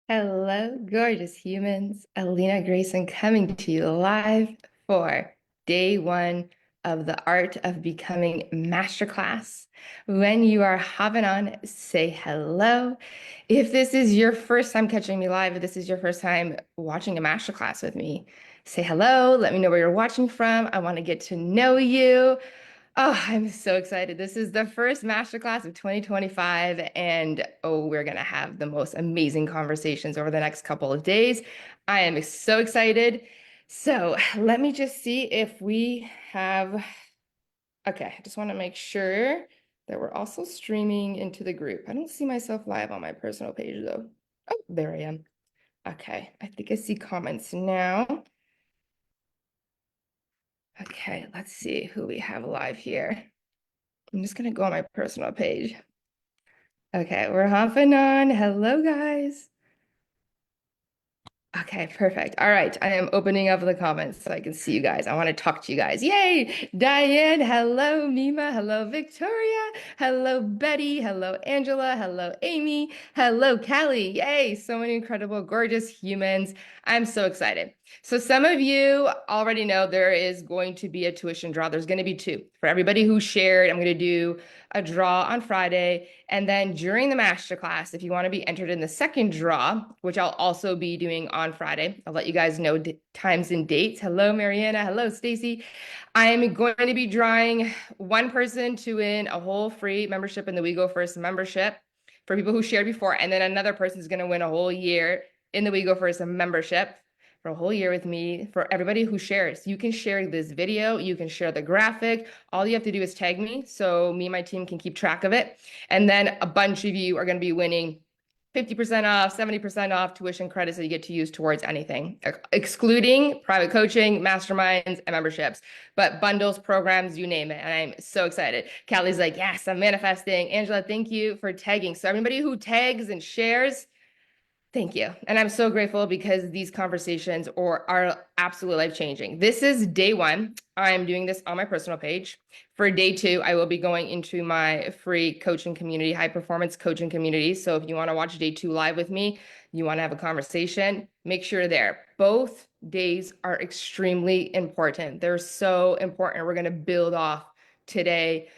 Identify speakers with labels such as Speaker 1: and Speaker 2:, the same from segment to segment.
Speaker 1: Hello, gorgeous humans. Alina Grayson coming to you live for day one of the Art of Becoming Masterclass. When you are hopping on, say hello. If this is your first time catching me live, if this is your first time watching a masterclass with me, say hello. Let me know where you're watching from. I want to get to know you. Oh, I'm so excited. This is the first masterclass of 2025, and we're going to have the most amazing conversations over the next couple of days. I am so excited. So let me just see if we have. Okay, I just want to make sure that we're also streaming into the group. I don't see myself live on my personal page though. Oh, there I am. Okay, I think I see comments now. Okay, let's see who we have live here. I'm just going to go on my personal page. Okay, we're hopping on. Hello, guys. Okay, perfect. All right, I am opening up the comments so I can see you guys. I want to talk to you guys. Yay! Diane, hello, Mima, hello, Victoria, hello, Betty, hello, Angela, hello, Amy, hello, Kelly. Yay! So many incredible, gorgeous humans. I'm so excited. So some of you already know there is going to be a tuition draw. There's going to be two. For everybody who shared, I'm going to do a draw on Friday. And then during the masterclass, if you want to be entered in the second draw, which I'll also be doing on Friday, I'll let you guys know times and dates. Hello, Mariana. Hello, Stacy. I'm going to be drawing one person to win a whole free membership in the We Go First membership for people who shared before. And then another person is going to win a whole year in the We Go First membership for a whole year with me. For everybody who shares, you can share this video, you can share the graphic. All you have to do is tag me so me and my team can keep track of it. And then a bunch of you are going to be winning 50% off, 70% off tuition credits that you get to use towards anything, excluding private coaching, masterminds, and memberships, but bundles, programs, you name it. And I'm so excited. Callie's like, yes, I'm manifesting. Angela, thank you for tagging. So everybody who tags and shares, thank you. And I'm so grateful because these conversations are absolutely life-changing. This is day one. I'm doing this on my personal page. For day two, I will be going into my free coaching community, high performance coaching community. So if you want to watch day two live with me, you want to have a conversation, make sure you're there. Both days are extremely important. They're so important. We're going to build off today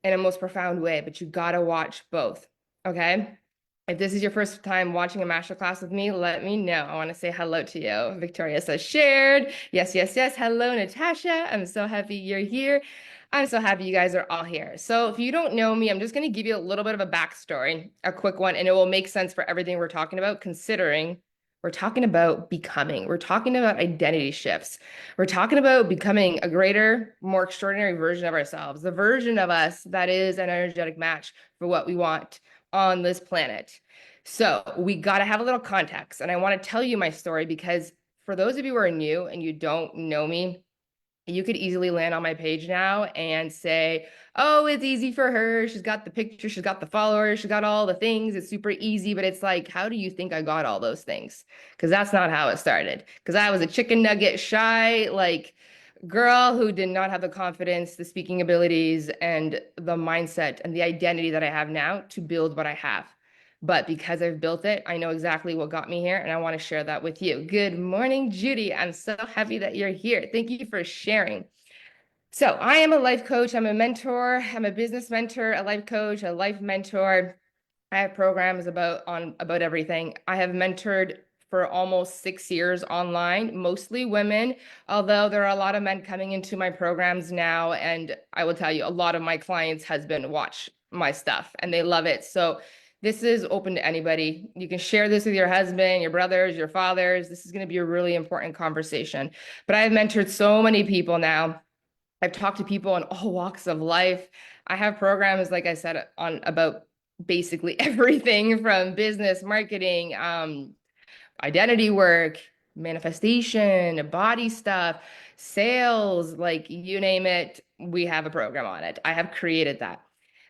Speaker 1: in a most profound way, but you got to watch both. Okay. If this is your first time watching a masterclass with me, let me know. I want to say hello to you. Victoria says shared. Yes, yes, yes. Hello, Natasha. I'm so happy you're here. I'm so happy you guys are all here. So if you don't know me, I'm just going to give you a little bit of a backstory, a quick one, and it will make sense for everything we're talking about, considering we're talking about becoming. We're talking about identity shifts. We're talking about becoming a greater, more extraordinary version of ourselves, the version of us that is an energetic match for what we want on this planet. So we got to have a little context. And I want to tell you my story because for those of you who are new and you don't know me, you could easily land on my page now and say, oh, it's easy for her. She's got the picture, she's got the followers, she's got all the things. It's super easy. But it's like, how do you think I got all those things? Because that's not how it started. Because I was a chicken nugget, shy, like girl who did not have the confidence, the speaking abilities, and the mindset and the identity that I have now to build what I have. But because I've built it, I know exactly what got me here, and I want to share that with you. Good morning, Judy. I'm so happy that you're here. Thank you for sharing. So I am a life coach. I'm a mentor. I'm a business mentor, a life coach, a life mentor. I have programs about everything. I have mentored for almost 6 years online, mostly women, although there are a lot of men coming into my programs now. And I will tell you, a lot of my clients' husband watch my stuff and they love it. So this is open to anybody. You can share this with your husband, your brothers, your fathers. This is going to be a really important conversation. But I have mentored so many people now. I've talked to people in all walks of life. I have programs, like I said, on about basically everything from business, marketing, identity work, manifestation, body stuff, sales, like you name it, we have a program on it. I have created that.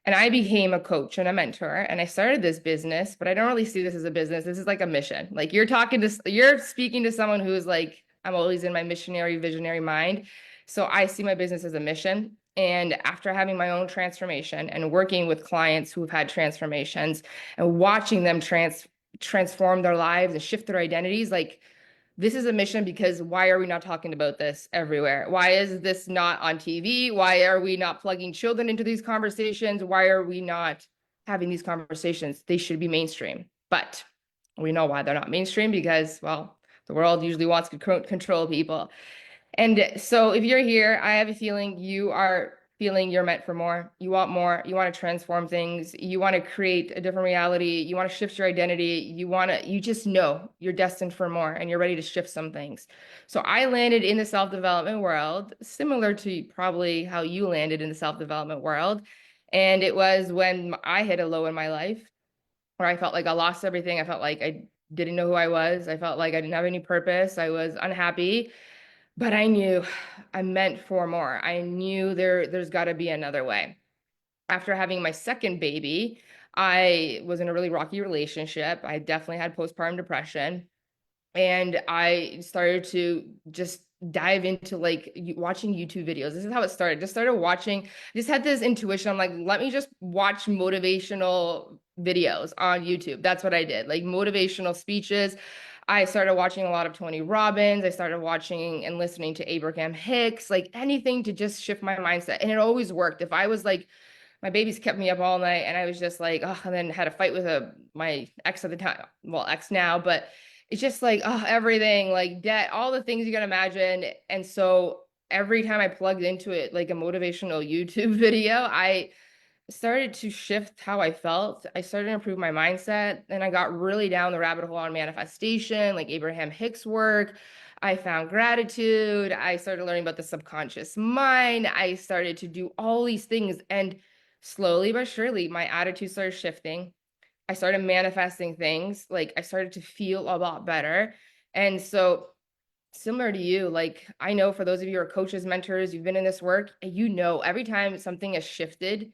Speaker 1: And I became a coach and a mentor, and I started this business, but I don't really see this as a business. This is like a mission. Like you're speaking to someone who's like, I'm always in my missionary, visionary mind. So I see my business as a mission. And after having my own transformation and working with clients who've had transformations and watching them transform their lives and shift their identities. Like, this is a mission because why are we not talking about this everywhere? Why is this not on TV? Why are we not plugging children into these conversations? Why are we not having these conversations? They should be mainstream. But we know why they're not mainstream because, well, the world usually wants to control people. And so if you're here, I have a feeling you are feeling you're meant for more. You want more. You want to transform things. You want to create a different reality. You want to shift your identity. You just know you're destined for more and you're ready to shift some things. So I landed in the self-development world, similar to probably how you landed in the self-development world. And it was when I hit a low in my life where I felt like I lost everything. I felt like I didn't know who I was. I felt like I didn't have any purpose. I was unhappy. But I knew I'm meant for more. I knew there's got to be another way. After having my second baby, I was in a really rocky relationship. I definitely had postpartum depression. And I started to just dive into like watching YouTube videos. This is how it started. Just started watching, just had this intuition. I'm like, let me just watch motivational videos on YouTube. That's what I did, like motivational speeches. I started watching a lot of Tony Robbins. I started watching and listening to Abraham Hicks, like anything to just shift my mindset. And it always worked. If I was like, my babies kept me up all night and I was just like, oh, and then had a fight with my ex at the time, well, ex now, but it's just like, oh, everything, like debt, all the things you can imagine. And so every time I plugged into it, like a motivational YouTube video, I started to shift how I felt. I started to improve my mindset. And I got really down the rabbit hole on manifestation, like Abraham Hicks work. I found gratitude. I started learning about the subconscious mind. I started to do all these things. And slowly but surely, my attitude started shifting. I started manifesting things. Like I started to feel a lot better. And so, similar to you, like I know for those of you who are coaches, mentors, you've been in this work, you know, every time something has shifted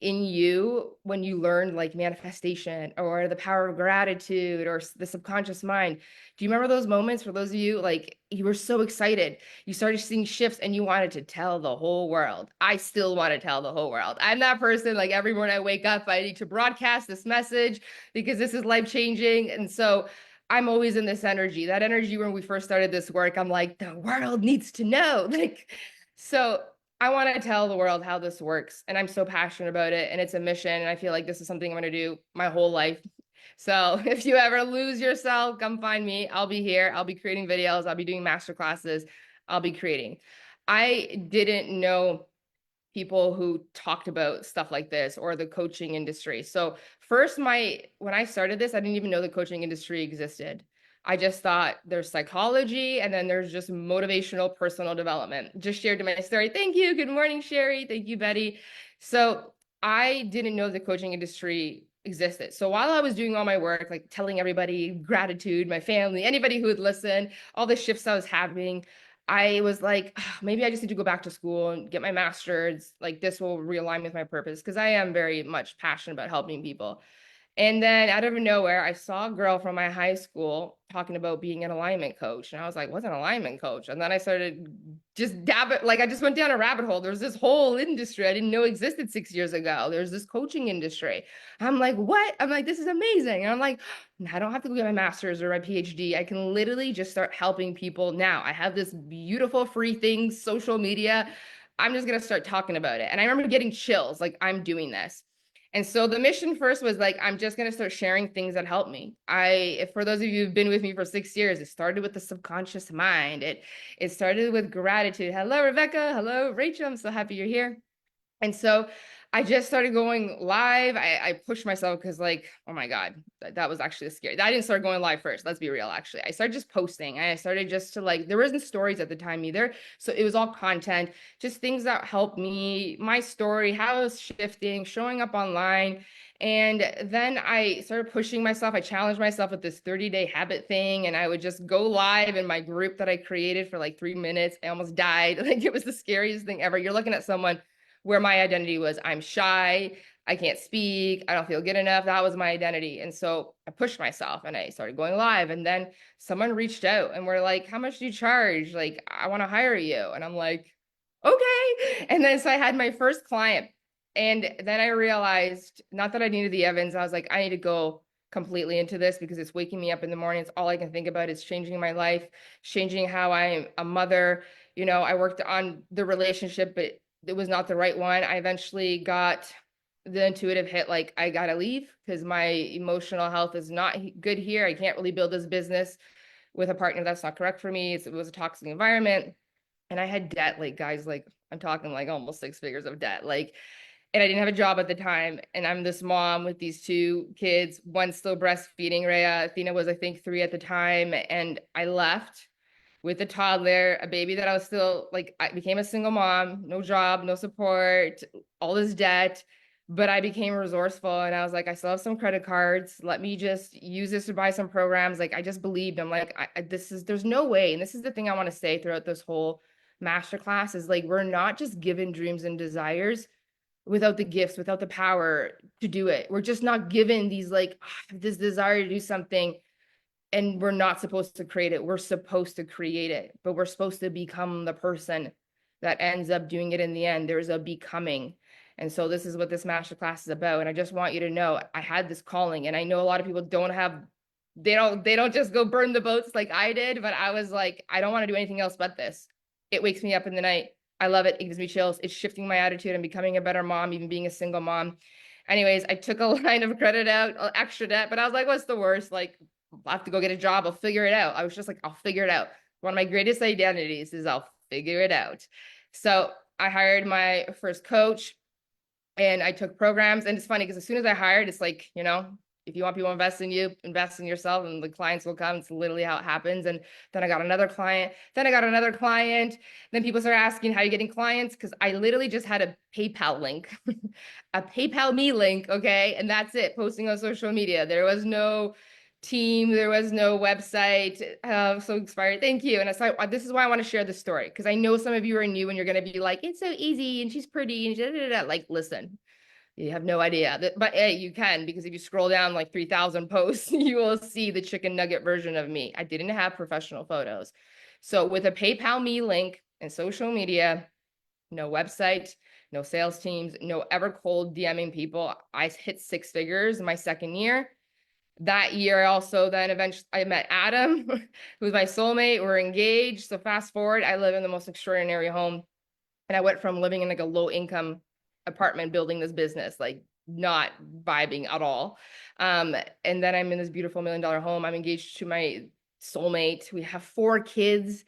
Speaker 1: in you when you learned like manifestation or the power of gratitude or the subconscious mind. Do you remember those moments for those of you like you were so excited? You started seeing shifts and you wanted to tell the whole world. I still want to tell the whole world. I'm that person, like every morning I wake up, I need to broadcast this message because this is life changing. And so I'm always in this energy. That energy when we first started this work, I'm like, the world needs to know. Like, so I want to tell the world how this works. And I'm so passionate about it. And it's a mission. And I feel like this is something I'm going to do my whole life. So if you ever lose yourself, come find me. I'll be here. I'll be creating videos. I'll be doing master classes. I'll be creating. I didn't know people who talked about stuff like this or the coaching industry. So first, when I started this, I didn't even know the coaching industry existed. I just thought there's psychology and then there's just motivational personal development. Just shared my story. Thank you. Good morning, Sherry. Thank you, Betty. So I didn't know the coaching industry existed. So while I was doing all my work, like telling everybody gratitude, my family, anybody who would listen, all the shifts I was having, I was like, "Ah, maybe I just need to go back to school and get my master's. Like this will realign with my purpose because I am very much passionate about helping people. And then out of nowhere, I saw a girl from my high school talking about being an alignment coach. And I was like, what's an alignment coach? And then I started just like I just went down a rabbit hole. There's this whole industry I didn't know existed 6 years ago. There's this coaching industry. I'm like, what? I'm like, this is amazing. And I'm like, I don't have to go get my master's or my PhD. I can literally just start helping people now. I have this beautiful free thing, social media. I'm just going to start talking about it. And I remember getting chills, like I'm doing this. And so the mission first was like, I'm just going to start sharing things that help me. For those of you who've been with me for 6 years, it started with the subconscious mind. It started with gratitude. Hello, Rebecca. Hello, Rachel. I'm so happy you're here. And so I just started going live. I pushed myself because like, oh my God, that was actually scary. I didn't start going live first. Let's be real, actually. I started just posting. I started just to like, there wasn't stories at the time either. So it was all content, just things that helped me, my story, how I was shifting, showing up online. And then I started pushing myself. I challenged myself with this 30-day habit thing. And I would just go live in my group that I created for like 3 minutes. I almost died. Like it was the scariest thing ever. You're looking at someone where my identity was I'm shy, I can't speak, I don't feel good enough. That was my identity. And so I pushed myself and I started going live. And then someone reached out and were like, how much do you charge? Like, I want to hire you. And I'm like, okay. And then so I had my first client. And then I realized not that I needed the evidence. I was like, I need to go completely into this because it's waking me up in the morning. It's all I can think about. It's changing my life, changing how I'm a mother. You know, I worked on the relationship, but it was not the right one. I eventually got the intuitive hit, like I gotta leave because my emotional health is not good here. I can't really build this business with a partner that's not correct for me. It was a toxic environment. And I had debt, like guys, like I'm talking like almost 6 figures of debt. Like, and I didn't have a job at the time. And I'm this mom with these 2 kids, one still breastfeeding. Rhea, Athena was, I think, 3 at the time. And I left with a toddler, a baby that I was still like, I became a single mom, no job, no support, all this debt. But I became resourceful and I was like, I still have some credit cards. Let me just use this to buy some programs. Like, I just believed. I'm like, there's no way. And this is the thing I want to say throughout this whole masterclass is like, we're not just given dreams and desires without the gifts, without the power to do it. We're just not given these like this desire to do something and we're not supposed to create it. We're supposed to create it, but we're supposed to become the person that ends up doing it in the end. There's a becoming. And so this is what this masterclass is about. And I just want you to know I had this calling and I know a lot of people don't have they don't just go burn the boats like I did, but I was like, I don't want to do anything else but this. It wakes me up in the night. I love it. It gives me chills. It's shifting my attitude and becoming a better mom, even being a single mom. Anyways, I took a line of credit out, extra debt, but I was like, what's the worst? Like, I'll have to go get a job. I'll figure it out. I was just like, I'll figure it out. One of my greatest identities is I'll figure it out. So I hired my first coach and I took programs. And it's funny because as soon as I hired, it's like, you know, if you want people to invest in you, invest in yourself and the clients will come. It's literally how it happens. And then I got another client. Then I got another client. Then people start asking, how are you getting clients? Because I literally just had a PayPal link, a PayPal me link. Okay. And that's it. Posting on social media. There was no team. There was no website. So inspired. Thank you. And so this is why I want to share this story. Because I know some of you are new and you're going to be like, it's so easy and she's pretty and da, da, da. Like, listen, you have no idea. But hey, you can, because if you scroll down like 3,000 posts, you will see the chicken nugget version of me. I didn't have professional photos. So with a PayPal me link and social media, no website, no sales teams, no ever cold DMing people, I hit 6 figures in my second year. That year, I also then eventually I met Adam, who's my soulmate. We're engaged. So fast forward, I live in the most extraordinary home. And I went from living in like a low income apartment, building this business, like not vibing at all. And then I'm in this beautiful $1 million home. I'm engaged to my soulmate. We have 4 kids.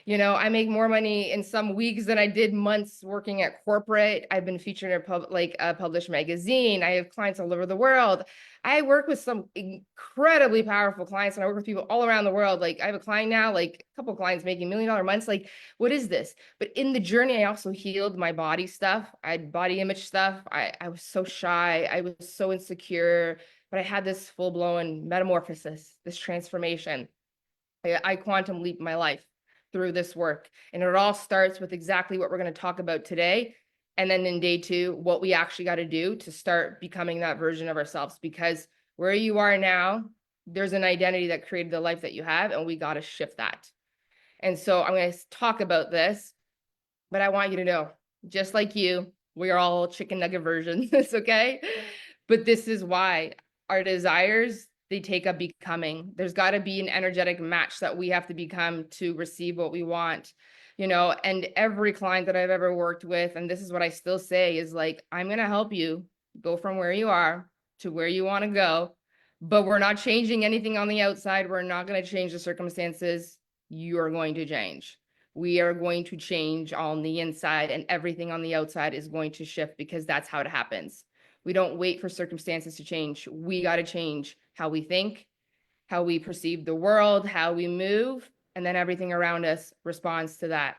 Speaker 1: You know, I make more money in some weeks than I did months working at corporate. I've been featured in a published magazine. I have clients all over the world. I work with some incredibly powerful clients and I work with people all around the world. Like I have a client now, like a couple of clients making $1 million months. Like, what is this? But in the journey, I also healed my body stuff. I had body image stuff. I was so shy. I was so insecure, but I had this full-blown metamorphosis, this transformation. I quantum leap my life through this work. And it all starts with exactly what we're going to talk about today. And then in day 2, what we actually got to do to start becoming that version of ourselves. Because where you are now, there's an identity that created the life that you have, and we got to shift that. And so I'm going to talk about this, but I want you to know, just like you, we are all chicken nugget versions, okay? But this is why our desires, they take up becoming. There's got to be an energetic match that we have to become to receive what we want, you know? And every client that I've ever worked with, and this is what I still say, is like, I'm going to help you go from where you are to where you want to go, but we're not changing anything on the outside. We're not going to change the circumstances. You are going to change. We are going to change on the inside, and everything on the outside is going to shift because that's how it happens. We don't wait for circumstances to change. We got to change how we think, how we perceive the world, how we move, and then everything around us responds to that.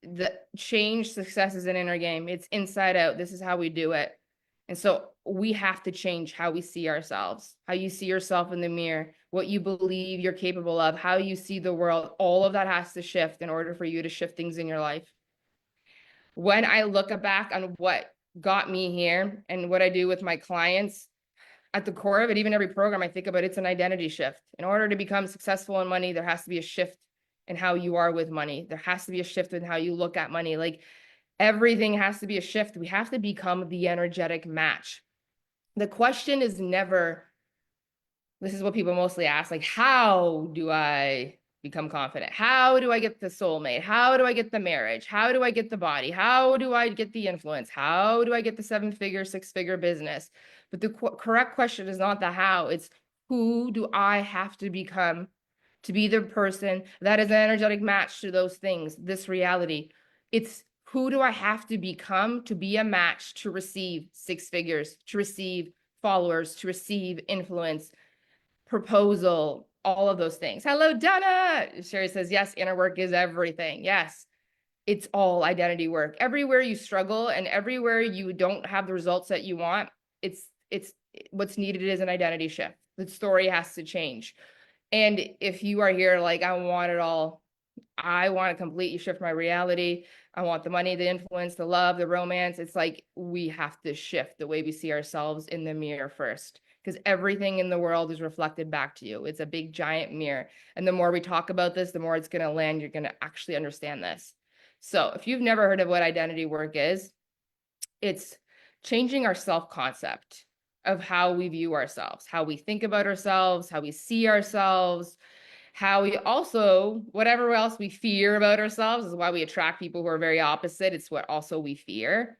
Speaker 1: The change, success is an inner game. It's inside out. This is how we do it. And so we have to change how we see ourselves, how you see yourself in the mirror, what you believe you're capable of, how you see the world. All of that has to shift in order for you to shift things in your life. When I look back on what got me here and what I do with my clients, at the core of it, even every program I think about, it's an identity shift. In order to become successful in money, there has to be a shift in how you are with money. There has to be a shift in how you look at money. Like everything has to be a shift. We have to become the energetic match. The question is never, This is what people mostly ask, like, how do I become confident? How do I get the soulmate? How do I get the marriage? How do I get the body? How do I get the influence? How do I get the 7-figure, 6-figure business? But the correct question is not the how, it's who do I have to become to be the person that is an energetic match to those things, this reality. It's who do I have to become to be a match to receive 6 figures, to receive followers, to receive influence, proposal, all of those things. Hello, Donna. Sherry says, yes, inner work is everything. Yes, it's all identity work. Everywhere you struggle and everywhere you don't have the results that you want, it's what's needed is an identity shift. The story has to change. And if you are here like, I want it all, I want to completely shift my reality. I want the money, the influence, the love, the romance. It's like we have to shift the way we see ourselves in the mirror first, because everything in the world is reflected back to you. It's a big, giant mirror. And the more we talk about this, the more it's going to land. You're going to actually understand this. So if you've never heard of what identity work is, it's changing our self-concept of how we view ourselves, how we think about ourselves, how we see ourselves, how we also, whatever else we fear about ourselves is why we attract people who are very opposite. It's what also we fear.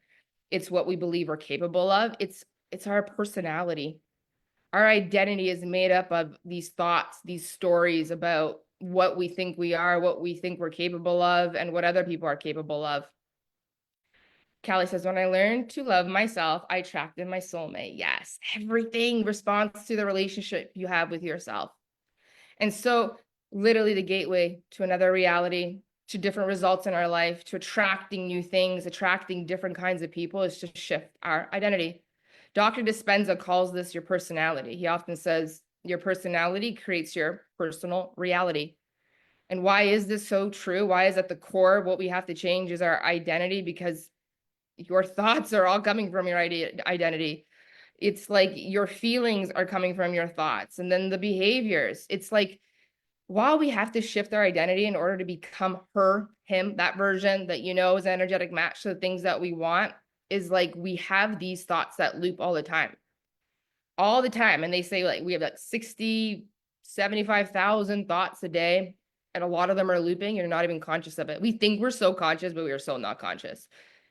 Speaker 1: It's what we believe we're capable of. It's our personality. Our identity is made up of these thoughts, these stories about what we think we are, what we think we're capable of, and what other people are capable of. Callie says, when I learned to love myself, I attracted my soulmate. Yes, everything responds to the relationship you have with yourself. And so literally the gateway to another reality, to different results in our life, to attracting new things, attracting different kinds of people is to shift our identity. Dr. Dispenza calls this your personality. He often says your personality creates your personal reality. And why is this so true? Why is at the core what we have to change is our identity? Because your thoughts are all coming from your identity. It's like your feelings are coming from your thoughts, and then the behaviors. It's like, while we have to shift our identity in order to become her, him, that version that you know is an energetic match to the things that we want, is like we have these thoughts that loop all the time. All the time. And they say like we have like 60, 75,000 thoughts a day. And a lot of them are looping. You're not even conscious of it. We think we're so conscious, but we are so not conscious.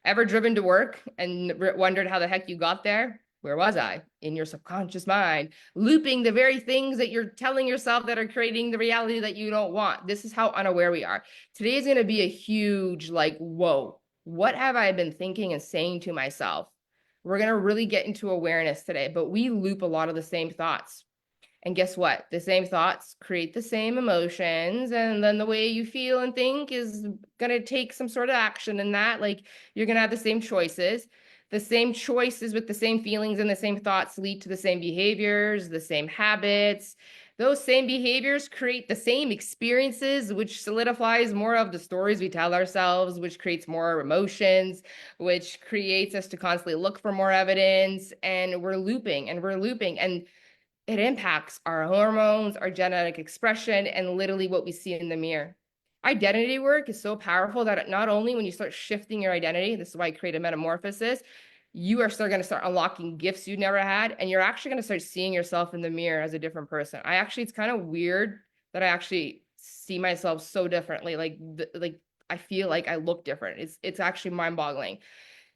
Speaker 1: Ever driven to work and wondered how the heck you got there? Where was I? In your subconscious mind, looping the very things that you're telling yourself that are creating the reality that you don't want. This is how unaware we are. Today is going to be a huge, like, whoa, what have I been thinking and saying to myself? We're going to really get into awareness today, but we loop a lot of the same thoughts. And guess what? The same thoughts create the same emotions. And then the way you feel and think is going to take some sort of action in that. Like you're going to have the same choices. The same choices with the same feelings and the same thoughts lead to the same behaviors, the same habits. Those same behaviors create the same experiences, which solidifies more of the stories we tell ourselves, which creates more emotions, which creates us to constantly look for more evidence. And we're looping and we're looping. And it impacts our hormones, our genetic expression, and literally what we see in the mirror. Identity work is so powerful that not only when you start shifting your identity, this is why I create a metamorphosis, you are still going to start unlocking gifts you never had, and you're actually going to start seeing yourself in the mirror as a different person. It's kind of weird that I actually see myself so differently. Like I feel like I look different. It's actually mind-boggling.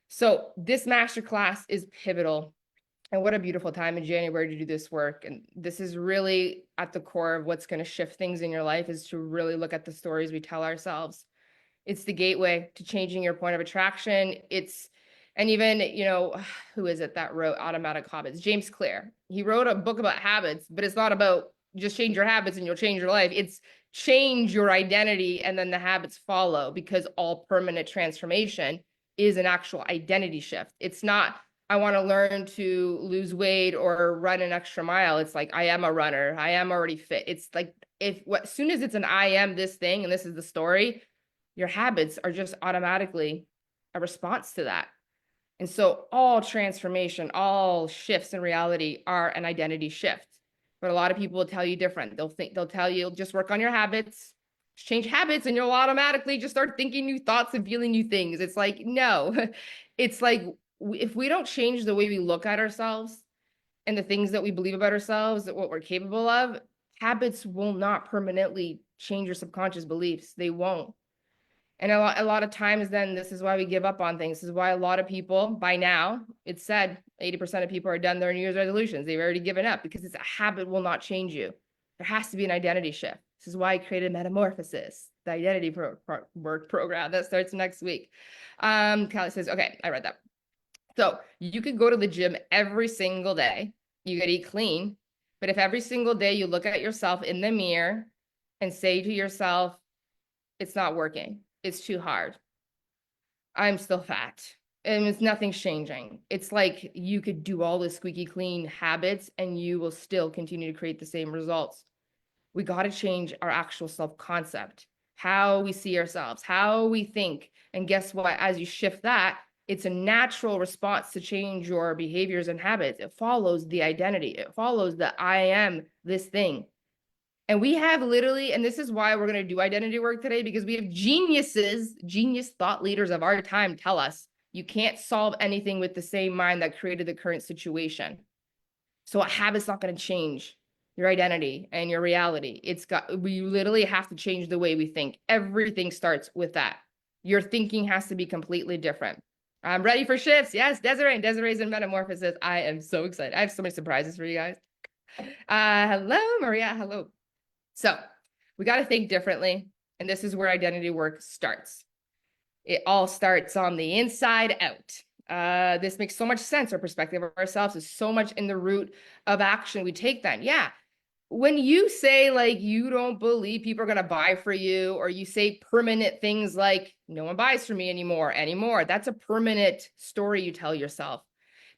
Speaker 1: So this masterclass is pivotal. And what a beautiful time in January to do this work. And this is really at the core of what's going to shift things in your life, is to really look at the stories we tell ourselves. It's the gateway to changing your point of attraction. And even, who is it that wrote Automatic Habits? James Clear. He wrote a book about habits, but it's not about just change your habits and you'll change your life. It's change your identity and then the habits follow, because all permanent transformation is an actual identity shift. It's not, I want to learn to lose weight or run an extra mile. It's like, I am a runner. I am already fit. It's like, as soon as it's an I am this thing, and this is the story, your habits are just automatically a response to that. And so all transformation, all shifts in reality are an identity shift. But a lot of people will tell you different. They'll tell you, just work on your habits, change habits, and you'll automatically just start thinking new thoughts and feeling new things. It's like, no, it's like, if we don't change the way we look at ourselves, and the things that we believe about ourselves, what we're capable of, habits will not permanently change your subconscious beliefs. They won't. And a lot of times, then this is why we give up on things. This is why a lot of people, by now, it's said 80% of people are done their New Year's resolutions. They've already given up because it's a habit will not change you. There has to be an identity shift. This is why I created Metamorphosis, the identity work program that starts next week. Callie says, okay, I read that. So you could go to the gym every single day. You could eat clean. But if every single day you look at yourself in the mirror and say to yourself, it's not working, it's too hard, I'm still fat, and it's nothing's changing. It's like you could do all the squeaky clean habits and you will still continue to create the same results. We got to change our actual self-concept, how we see ourselves, how we think. And guess what? As you shift that, it's a natural response to change your behaviors and habits. It follows the identity. It follows the I am this thing. And we have literally, and this is why we're going to do identity work today, because we have geniuses, genius thought leaders of our time tell us you can't solve anything with the same mind that created the current situation. So a habit's not going to change your identity and your reality. We literally have to change the way we think. Everything starts with that. Your thinking has to be completely different. I'm ready for shifts. Yes, Desiree, and Desiree's in Metamorphosis. I am so excited. I have so many surprises for you guys. Hello, Maria. Hello. So we got to think differently. And this is where identity work starts. It all starts on the inside out. This makes so much sense. Our perspective of ourselves is so much in the root of action we take then. Yeah. When you say like you don't believe people are going to buy for you, or you say permanent things like no one buys for me anymore, that's a permanent story you tell yourself.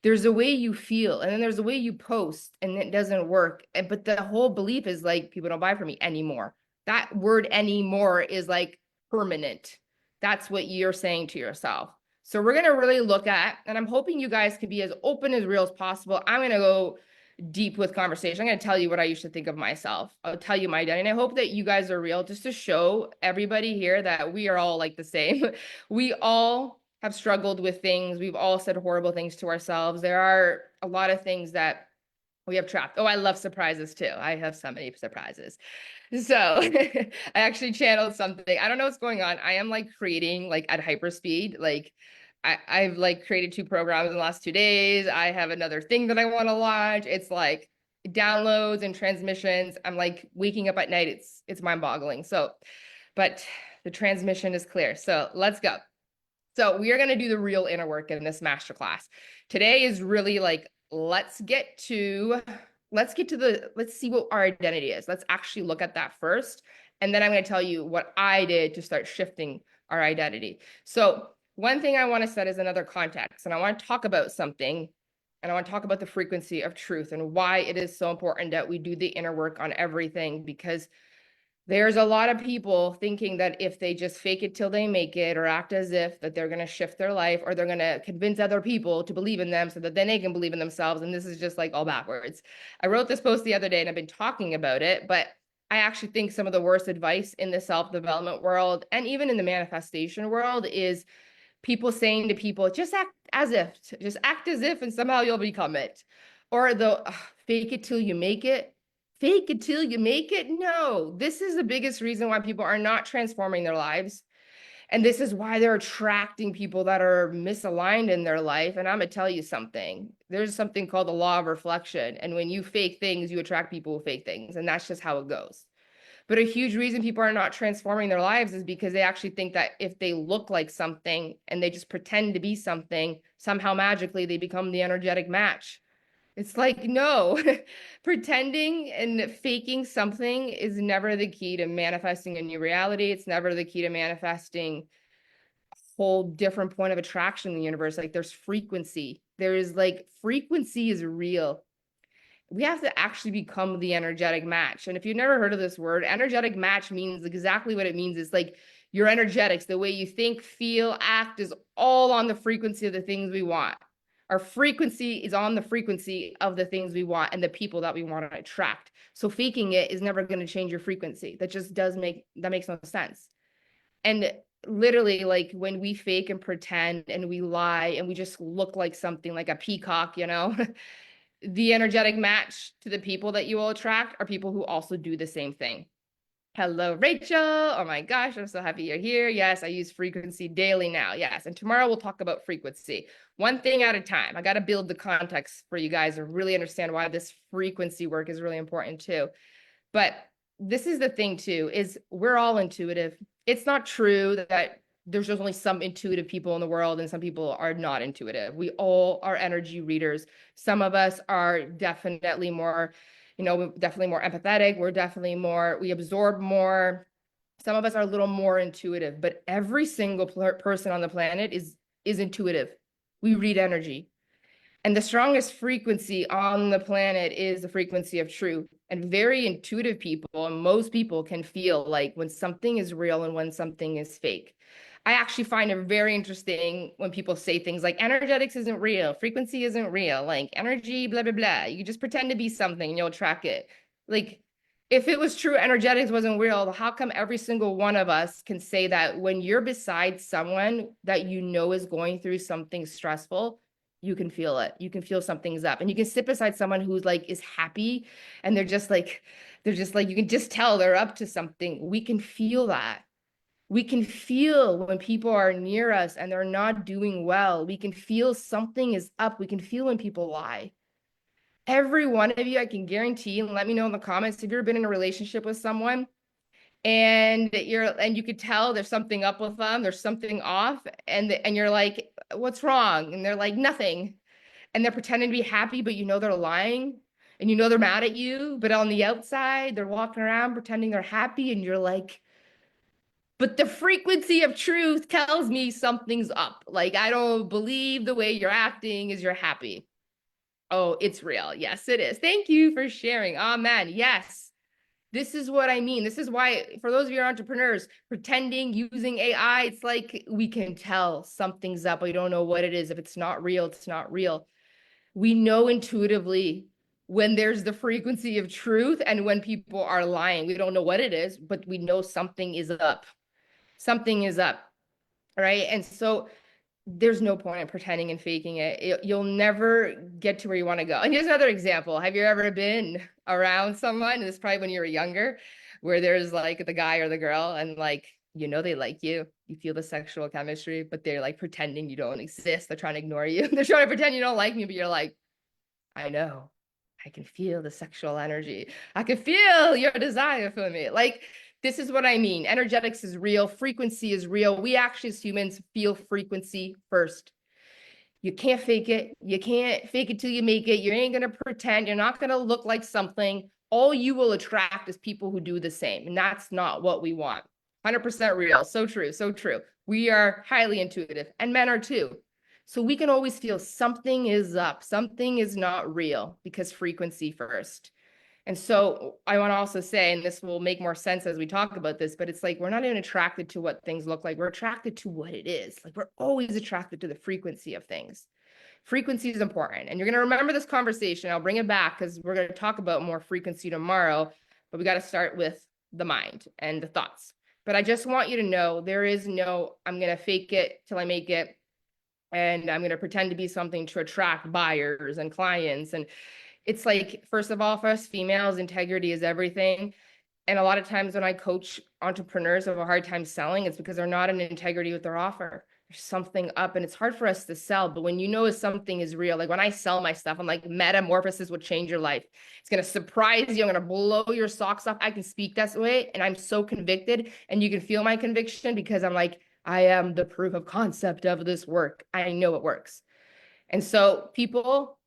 Speaker 1: There's a way you feel, and then there's a way you post, and it doesn't work. But the whole belief is like people don't buy for me anymore. That word anymore is like permanent. That's what you're saying to yourself. So we're going to really look at, and I'm hoping you guys can be as open as real as possible. I'm going to go deep with conversation. I'm going to tell you what I used to think of myself. I'll tell you my identity. And I hope that you guys are real, just to show everybody here that we are all like the same. We all have struggled with things. We've all said horrible things to ourselves. There are a lot of things that we have trapped. Oh, I love surprises too. I have so many surprises. So I actually channeled something. I don't know what's going on. I am like creating like at hyperspeed. Like I've like created 2 programs in the last 2 days. I have another thing that I want to launch. It's like downloads and transmissions. I'm like waking up at night. It's mind-boggling. So, but the transmission is clear. So let's go. So we are going to do the real inner work in this masterclass. Today is really like, let's see what our identity is. Let's actually look at that first. And then I'm going to tell you what I did to start shifting our identity. So one thing I want to set is another context, and I want to talk about something, and I want to talk about the frequency of truth and why it is so important that we do the inner work on everything, because there's a lot of people thinking that if they just fake it till they make it, or act as if that they're going to shift their life, or they're going to convince other people to believe in them so that then they can believe in themselves. And this is just like all backwards. I wrote this post the other day and I've been talking about it, but I actually think some of the worst advice in the self-development world and even in the manifestation world is people saying to people, just act as if, and somehow you'll become it. Or fake it till you make it. Fake it till you make it. No, this is the biggest reason why people are not transforming their lives. And this is why they're attracting people that are misaligned in their life. And I'm going to tell you something. There's something called the law of reflection. And when you fake things, you attract people who fake things. And that's just how it goes. But a huge reason people are not transforming their lives is because they actually think that if they look like something and they just pretend to be something, somehow magically they become the energetic match. It's like, no, pretending and faking something is never the key to manifesting a new reality. It's never the key to manifesting a whole different point of attraction in the universe. Like there's frequency. Frequency is real. We have to actually become the energetic match. And if you've never heard of this word, energetic match means exactly what it means. It's like your energetics, the way you think, feel, act is all on the frequency of the things we want. Our frequency is on the frequency of the things we want and the people that we want to attract. So faking it is never going to change your frequency. That makes no sense. And literally, like when we fake and pretend and we lie and we just look like something like a peacock, the energetic match to the people that you will attract are people who also do the same thing. Hello, Rachel. Oh my gosh, I'm so happy you're here. Yes, I use frequency daily now. Yes. And tomorrow we'll talk about frequency. One thing at a time. I got to build the context for you guys to really understand why this frequency work is really important too. But this is the thing too, is we're all intuitive. It's not true that there's just only some intuitive people in the world and some people are not intuitive. We all are energy readers. Some of us are definitely more, definitely more empathetic. We're definitely more, we absorb more. Some of us are a little more intuitive, but every single person on the planet is intuitive. We read energy. And the strongest frequency on the planet is the frequency of truth. And very intuitive people, and most people can feel like when something is real and when something is fake. I actually find it very interesting when people say things like energetics isn't real, frequency isn't real, like energy, blah, blah, blah. You just pretend to be something and you'll track it. Like, if it was true, energetics wasn't real, how come every single one of us can say that when you're beside someone that you know is going through something stressful, you can feel it. You can feel something's up. And you can sit beside someone who's like is happy and they're just like you can just tell they're up to something. We can feel that. We can feel when people are near us and they're not doing well. We can feel something is up. We can feel when people lie. Every one of you, I can guarantee, and let me know in the comments if you've ever been in a relationship with someone and you could tell there's something up with them, there's something off, and you're like, what's wrong? And they're like, nothing. And they're pretending to be happy, but they're lying and they're mad at you, but on the outside, they're walking around pretending they're happy, and you're like, but the frequency of truth tells me something's up. Like, I don't believe the way you're acting is you're happy. Oh, it's real. Yes, it is. Thank you for sharing. Amen. Yes. This is what I mean. This is why, for those of you entrepreneurs, pretending, using AI, it's like we can tell something's up. We don't know what it is. If it's not real, it's not real. We know intuitively when there's the frequency of truth and when people are lying. We don't know what it is, but we know something is up. Something is up, right? And so there's no point in pretending and faking it. You'll never get to where you want to go. And here's another example. Have you ever been around someone, and this is probably when you were younger, where there's like the guy or the girl and like, they like you feel the sexual chemistry, but they're like pretending you don't exist. They're trying to ignore you. They're trying to pretend you don't like me, but you're like, I know. I can feel the sexual energy. I can feel your desire for me. Like, this is what I mean. Energetics is real. Frequency is real. We actually, as humans, feel frequency first. You can't fake it. You can't fake it till you make it. You ain't going to pretend. You're not going to look like something. All you will attract is people who do the same. And that's not what we want. 100% real. So true. So true. We are highly intuitive, and men are too. So we can always feel something is up, something is not real, because frequency first. And so I want to also say, and this will make more sense as we talk about this, but it's like we're not even attracted to what things look like. We're attracted to what it is. Like, we're always attracted to the frequency of things. Frequency is important. And you're going to remember this conversation. I'll bring it back because we're going to talk about more frequency tomorrow, but we got to start with the mind and the thoughts. But I just want you to know there is no, I'm going to fake it till I make it, and I'm going to pretend to be something to attract buyers and clients. And it's like, first of all, for us females, integrity is everything. And a lot of times when I coach entrepreneurs who have a hard time selling, it's because they're not in integrity with their offer. There's something up, and it's hard for us to sell. But when you know something is real, like when I sell my stuff, I'm like, metamorphosis will change your life. It's going to surprise you. I'm going to blow your socks off. I can speak that way. And I'm so convicted, and you can feel my conviction because I'm like, I am the proof of concept of this work. I know it works. And so people,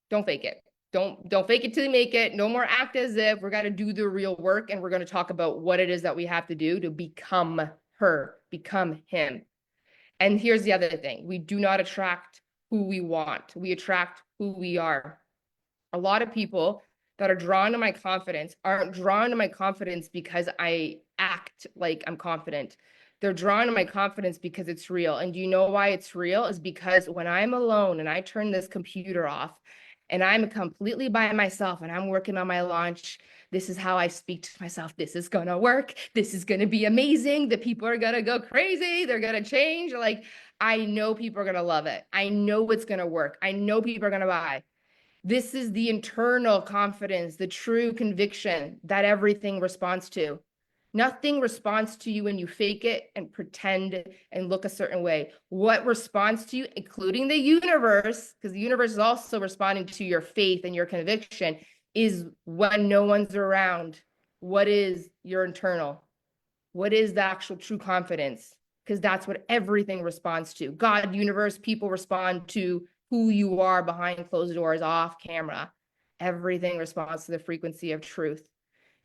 Speaker 1: don't fake it. Don't fake it till you make it. No more act as if. We're going to do the real work, and we're going to talk about what it is that we have to do to become her, become him. And here's the other thing. We do not attract who we want. We attract who we are. A lot of people that are drawn to my confidence aren't drawn to my confidence because I act like I'm confident. They're drawn to my confidence because it's real. And do you know why it's real? Is because when I'm alone and I turn this computer off and I'm completely by myself and I'm working on my launch, this is how I speak to myself. This is going to work. This is going to be amazing. The people are going to go crazy. They're going to change. Like, I know people are going to love it. I know it's going to work. I know people are going to buy. This is the internal confidence, the true conviction that everything responds to. Nothing responds to you when you fake it and pretend and look a certain way. What responds to you, including the universe, because the universe is also responding to your faith and your conviction, is when no one's around. What is your internal? What is the actual true confidence? Because that's what everything responds to. God, universe, people respond to who you are behind closed doors, off camera. Everything responds to the frequency of truth.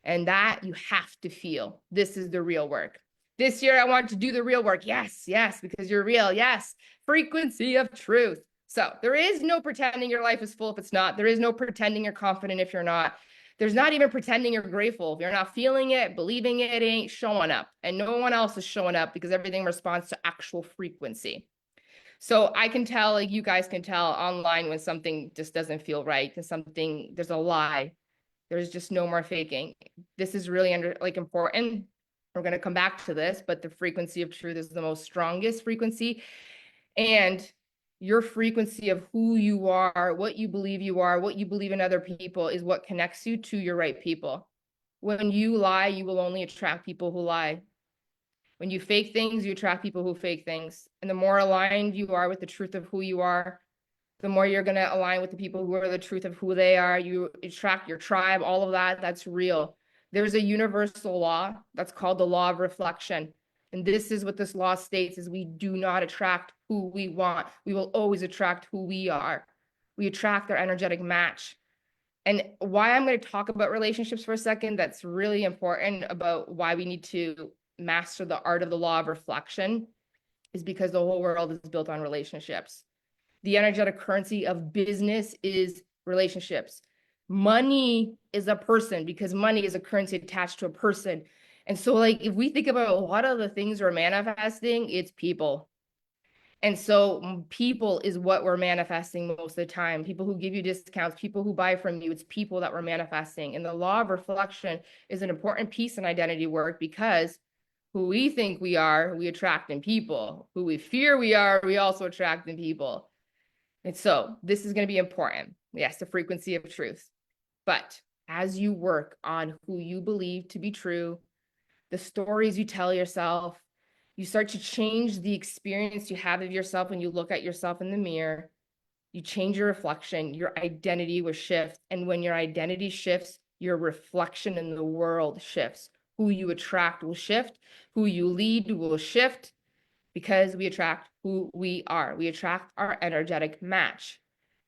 Speaker 1: And that you have to feel. This is the real work. This year, I want to do the real work. Yes, yes, because you're real. Yes, frequency of truth. So there is no pretending your life is full if it's not. There is no pretending you're confident if you're not. There's not even pretending you're grateful. If you're not feeling it, believing it, it ain't showing up. And no one else is showing up because everything responds to actual frequency. So I can tell, like you guys can tell online when something just doesn't feel right, and something, there's a lie. There's just no more faking. This is really important. We're going to come back to this, but the frequency of truth is the most strongest frequency. And your frequency of who you are, what you believe in other people is what connects you to your right people. When you lie, you will only attract people who lie. When you fake things, you attract people who fake things. And the more aligned you are with the truth of who you are, the more you're going to align with the people who are the truth of who they are. You attract your tribe, all of that. That's real. There's a universal law that's called the law of reflection. And this is what this law states is we do not attract who we want. We will always attract who we are. We attract our energetic match. And why I'm going to talk about relationships for a second, that's really important about why we need to master the art of the law of reflection, is because the whole world is built on relationships. The energetic currency of business is relationships. Money is a person because money is a currency attached to a person. And so, like, if we think about a lot of the things we're manifesting, it's people. And so people is what we're manifesting most of the time. People who give you discounts, people who buy from you, it's people that we're manifesting. And the law of reflection is an important piece in identity work because who we think we are, we attract in people. Who we fear we are, we also attract in people. And so this is going to be important. Yes, the frequency of truth. But as you work on who you believe to be true, the stories you tell yourself, you start to change the experience you have of yourself when you look at yourself in the mirror. You change your reflection, your identity will shift. And when your identity shifts, your reflection in the world shifts. Who you attract will shift. Who you lead will shift. Because we attract who we are. We attract our energetic match.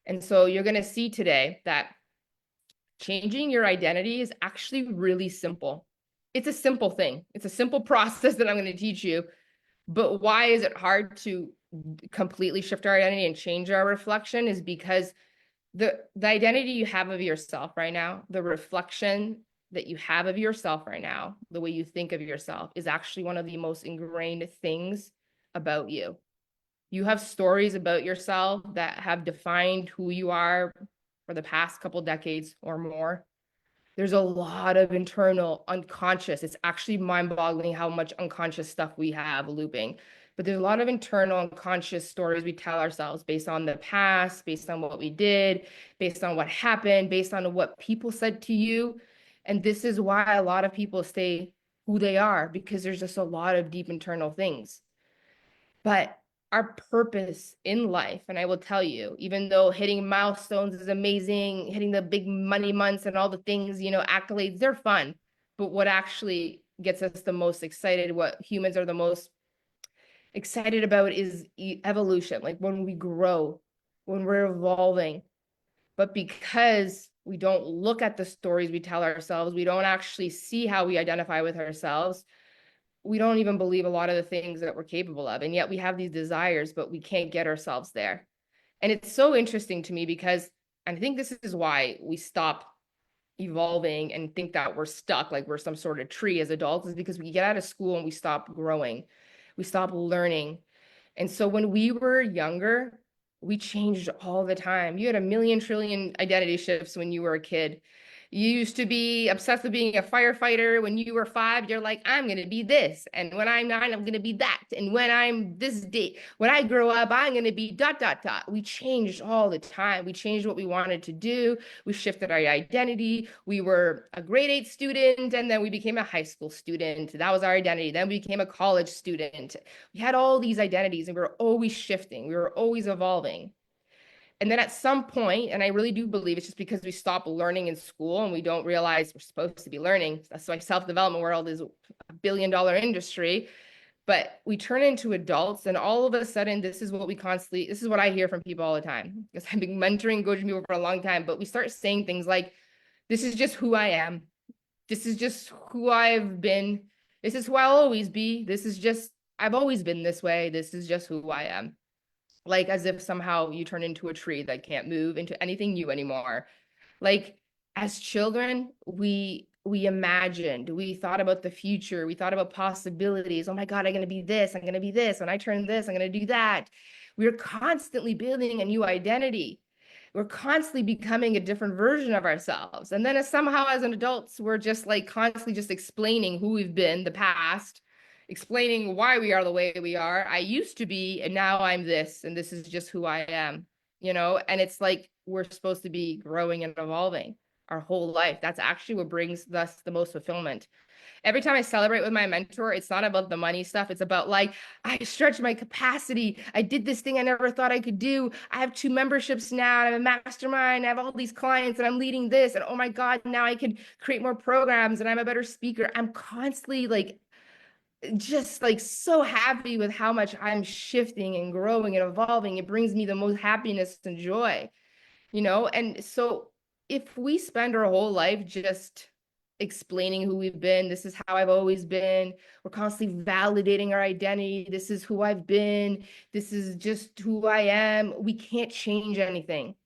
Speaker 1: And so you're going to see today that changing your identity is actually really simple. It's a simple thing. It's a simple process that I'm going to teach you. But why is it hard to completely shift our identity and change our reflection is because the identity you have of yourself right now, the reflection that you have of yourself right now, the way you think of yourself is actually one of the most ingrained things about you. You have stories about yourself that have defined who you are for the past couple decades or more. There's a lot of internal unconscious. It's actually mind-boggling how much unconscious stuff we have looping. But there's a lot of internal unconscious stories we tell ourselves based on the past, based on what we did, based on what happened, based on what people said to you. And this is why a lot of people stay who they are, because there's just a lot of deep internal things. But our purpose in life, and I will tell you, even though hitting milestones is amazing, hitting the big money months and all the things, accolades, they're fun. But what actually gets us the most excited, what humans are the most excited about is evolution, like when we grow, when we're evolving. But because we don't look at the stories we tell ourselves, we don't actually see how we identify with ourselves, we don't even believe a lot of the things that we're capable of. And yet we have these desires, but we can't get ourselves there. And it's so interesting to me because I think this is why we stop evolving and think that we're stuck, like we're some sort of tree as adults, is because we get out of school and we stop growing. We stop learning. And so when we were younger, we changed all the time. You had a million trillion identity shifts when you were a kid. You used to be obsessed with being a firefighter. When you were 5, you're like, I'm going to be this. And when I'm 9, I'm going to be that. And when I'm this date, when I grow up, I'm going to be dot, dot, dot. We changed all the time. We changed what we wanted to do. We shifted our identity. We were a grade 8 student, and then we became a high school student. That was our identity. Then we became a college student. We had all these identities, and we were always shifting. We were always evolving. And then at some point, and I really do believe it's just because we stop learning in school and we don't realize we're supposed to be learning. That's why self-development world is $1 billion industry. But we turn into adults, and all of a sudden, this is what I hear from people all the time, because I've been mentoring, coaching people for a long time. But we start saying things like, this is just who I am. This is just who I've been. This is who I'll always be. I've always been this way. This is just who I am. Like as if somehow you turn into a tree that can't move into anything new anymore. Like as children, we imagined, we thought about the future, we thought about possibilities. Oh my God, I'm going to be this, I'm going to be this. When I turn this, I'm going to do that. We're constantly building a new identity. We're constantly becoming a different version of ourselves. And then somehow as an adults, we're just like constantly just explaining who we've been, the past, explaining why we are the way we are. I used to be, and now I'm this, and this is just who I am, And it's like we're supposed to be growing and evolving our whole life. That's actually what brings us the most fulfillment. Every time I celebrate with my mentor, it's not about the money stuff. It's about like, I stretched my capacity. I did this thing I never thought I could do. I have 2 memberships now. I have a mastermind. I have all these clients and I'm leading this. And oh my God, now I can create more programs and I'm a better speaker. I'm constantly like, just like so happy with how much I'm shifting and growing and evolving. It brings me the most happiness and joy, And so if we spend our whole life just explaining who we've been, this is how I've always been, we're constantly validating our identity. This is who I've been. This is just who I am. We can't change anything.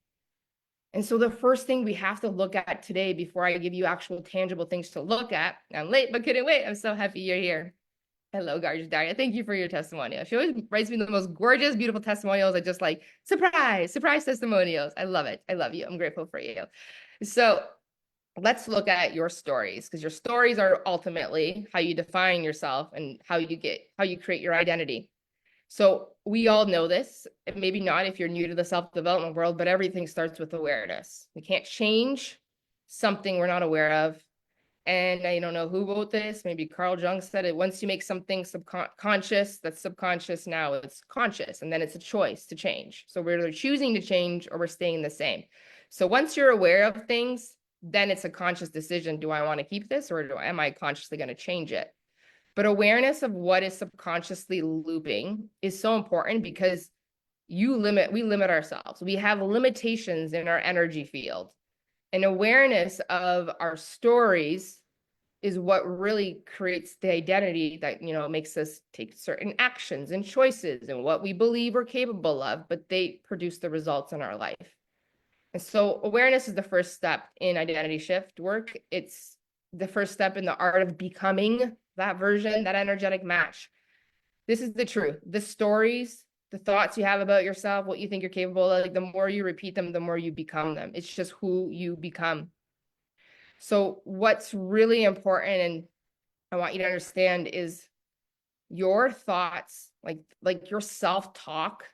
Speaker 1: And so the first thing we have to look at today, before I give you actual tangible things to look at, I'm late, but couldn't wait. I'm so happy you're here. Hello, gorgeous Daria. Thank you for your testimonial. She always writes me the most gorgeous, beautiful testimonials. I just like, surprise testimonials. I love it. I love you. I'm grateful for you. So let's look at your stories, because your stories are ultimately how you define yourself and how you create your identity. So we all know this, and maybe not if you're new to the self-development world, but everything starts with awareness. We can't change something we're not aware of. And I don't know who wrote this. Maybe Carl Jung said it. Once you make something subconscious, that's subconscious, now it's conscious. And then it's a choice to change. So we're either choosing to change or we're staying the same. So once you're aware of things, then it's a conscious decision. Do I want to keep this, or am I consciously going to change it? But awareness of what is subconsciously looping is so important, because we limit ourselves. We have limitations in our energy field. And awareness of our stories is what really creates the identity that, makes us take certain actions and choices and what we believe we're capable of, but they produce the results in our life. And so awareness is the first step in identity shift work. It's the first step in the art of becoming that version, that energetic match. This is the truth. The stories, the thoughts you have about yourself, what you think you're capable of, like the more you repeat them, the more you become them. It's just who you become. So what's really important, and I want you to understand, is your thoughts, like your self-talk,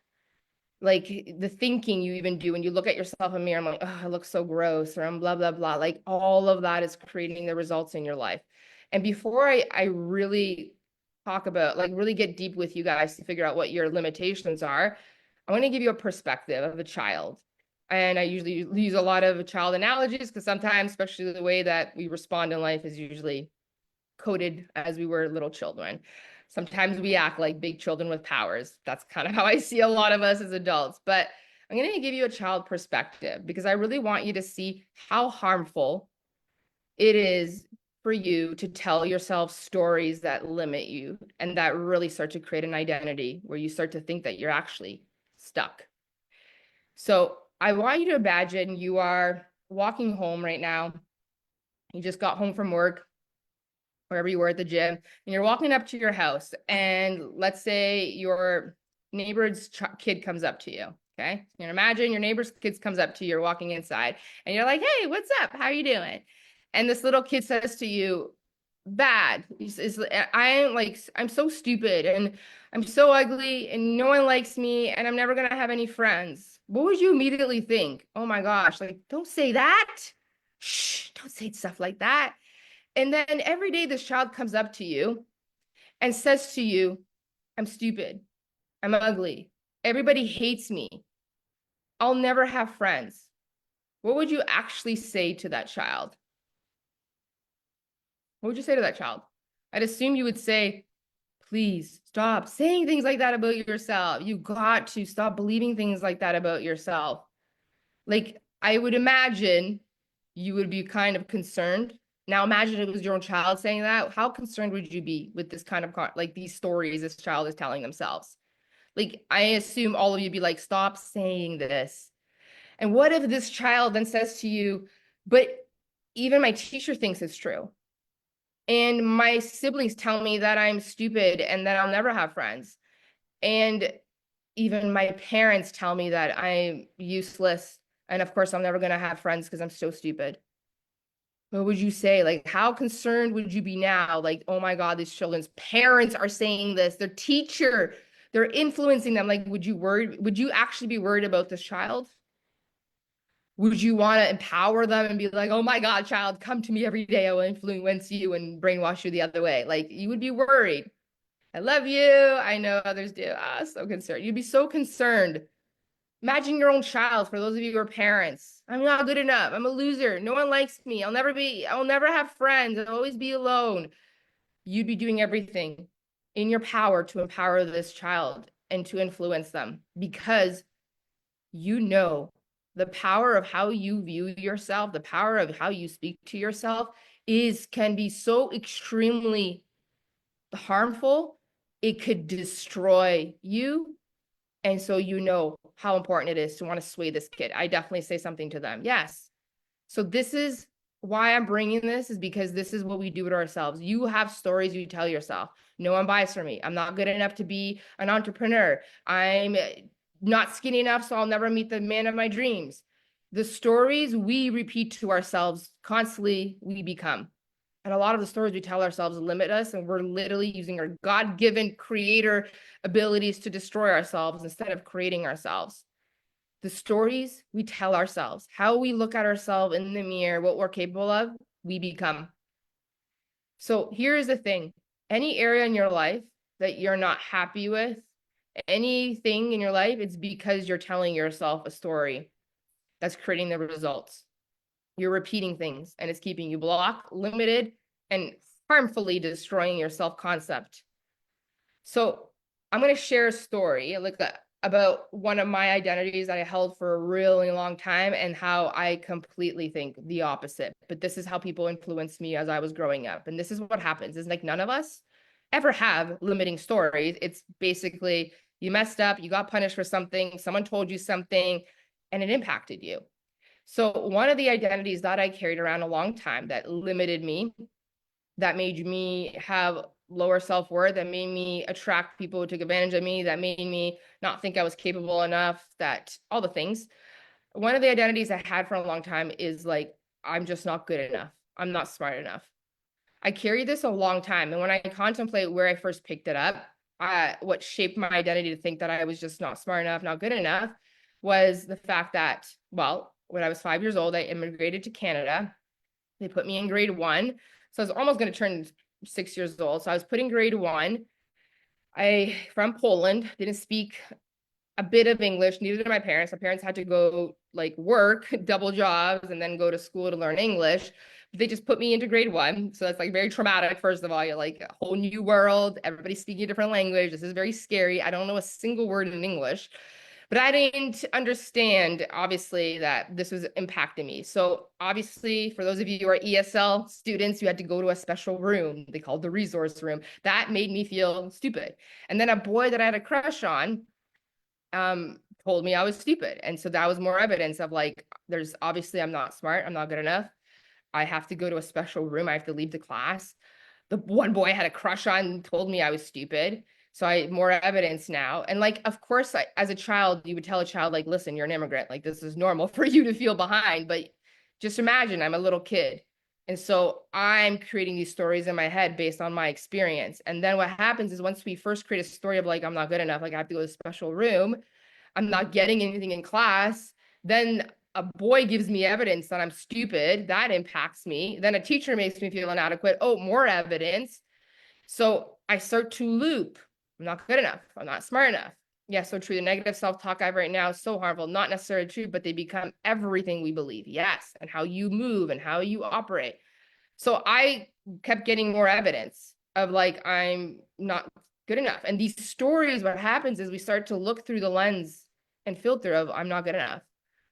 Speaker 1: like the thinking you even do when you look at yourself in a mirror. I'm like, oh, I look so gross, or I'm blah, blah, blah. Like all of that is creating the results in your life. And before I really talk about, like really get deep with you guys to figure out what your limitations are, I want to give you a perspective of a child. And I usually use a lot of child analogies, because sometimes, especially the way that we respond in life is usually coded as we were little children. Sometimes we act like big children with powers. That's kind of how I see a lot of us as adults. But I'm going to give you a child perspective, because I really want you to see how harmful it is for you to tell yourself stories that limit you and that really start to create an identity where you start to think that you're actually stuck. So I want you to imagine you are walking home right now. You just got home from work, wherever you were at the gym, and you're walking up to your house, and let's say your neighbor's kid comes up to you. Okay. You imagine your neighbor's kids comes up to you, you're walking inside, and you're like, hey, what's up? How are you doing? And this little kid says to you, bad. I'm so stupid and I'm so ugly and no one likes me and I'm never gonna have any friends. What would you immediately think? Oh my gosh, like, don't say that. Shh, don't say stuff like that. And then every day this child comes up to you and says to you, I'm stupid. I'm ugly. Everybody hates me. I'll never have friends. What would you actually say to that child? What would you say to that child? I'd assume you would say, please stop saying things like that about yourself. You got to stop believing things like that about yourself. Like, I would imagine you would be kind of concerned. Now, imagine if it was your own child saying that. How concerned would you be with this kind of, like, these stories this child is telling themselves? Like, I assume all of you be like, stop saying this. And what if this child then says to you, but even my teacher thinks it's true? And my siblings tell me that I'm stupid and that I'll never have friends. And even my parents tell me that I'm useless. And of course, I'm never going to have friends because I'm so stupid. What would you say? Like, how concerned would you be now? Like, oh my God, these children's parents are saying this, their teacher, they're influencing them. Like, would you actually be worried about this child? Would you want to empower them and be like, oh my God, child, come to me every day. I will influence you and brainwash you the other way. Like, you would be worried. I love you. I know others do. So concerned. You'd be so concerned. Imagine your own child. For those of you who are parents, I'm not good enough. I'm a loser. No one likes me. I'll never have friends. I'll always be alone. You'd be doing everything in your power to empower this child and to influence them because you know the power of how you view yourself, the power of how you speak to yourself can be so extremely harmful. It could destroy you. And so you know how important it is to want to sway this kid. I definitely say something to them. Yes. So this is why I'm bringing this, is because this is what we do to ourselves. You have stories you tell yourself. No one buys from me. I'm not good enough to be an entrepreneur. I'm not skinny enough, so I'll never meet the man of my dreams. The stories we repeat to ourselves constantly, we become. And a lot of the stories we tell ourselves limit us, and we're literally using our God-given creator abilities to destroy ourselves instead of creating ourselves. The stories we tell ourselves, how we look at ourselves in the mirror, what we're capable of, we become. So here's the thing. Any area in your life that you're not happy with, anything in your life, it's because you're telling yourself a story that's creating the results. You're repeating things and it's keeping you blocked, limited, and harmfully destroying your self-concept. So I'm going to share a story about one of my identities that I held for a really long time and how I completely think the opposite. But this is how people influenced me as I was growing up. And this is what happens. Is like none of us ever have limiting stories. It's basically you messed up, you got punished for something, someone told you something, and it impacted you. So one of the identities that I carried around a long time that limited me, that made me have lower self-worth, that made me attract people who took advantage of me, that made me not think I was capable enough, that all the things. One of the identities I had for a long time is like, I'm just not good enough. I'm not smart enough. I carried this a long time. And when I contemplate where I first picked it up, what shaped my identity to think that I was just not smart enough, not good enough, was the fact that, well, when I was 5 years old, I immigrated to Canada. They put me in grade 1. So I was almost going to turn 6 years old. So I was put in grade 1. From Poland, didn't speak a bit of English, neither did my parents. My parents had to go like work, double jobs, and then go to school to learn English. But they just put me into grade 1. So that's like very traumatic. First of all, you're like a whole new world. Everybody's speaking a different language. This is very scary. I don't know a single word in English. But I didn't understand, obviously, that this was impacting me. So obviously, for those of you who are ESL students, you had to go to a special room. They called the resource room. That made me feel stupid. And then a boy that I had a crush on told me I was stupid. And so that was more evidence of like, there's obviously I'm not smart. I'm not good enough. I have to go to a special room. I have to leave the class. The one boy I had a crush on told me I was stupid. So I more evidence now. And like, of course, as a child, you would tell a child, like, listen, you're an immigrant. Like, this is normal for you to feel behind. But just imagine I'm a little kid. And so I'm creating these stories in my head based on my experience. And then what happens is once we first create a story of like, I'm not good enough, like I have to go to a special room, I'm not getting anything in class, then a boy gives me evidence that I'm stupid. That impacts me. Then a teacher makes me feel inadequate. Oh, more evidence. So I start to loop. I'm not good enough. I'm not smart enough. Yeah, so true. The negative self-talk I have right now is so harmful. Not necessarily true, but they become everything we believe. Yes, and how you move and how you operate. So I kept getting more evidence of like, I'm not good enough. And these stories, what happens is we start to look through the lens and filter of I'm not good enough.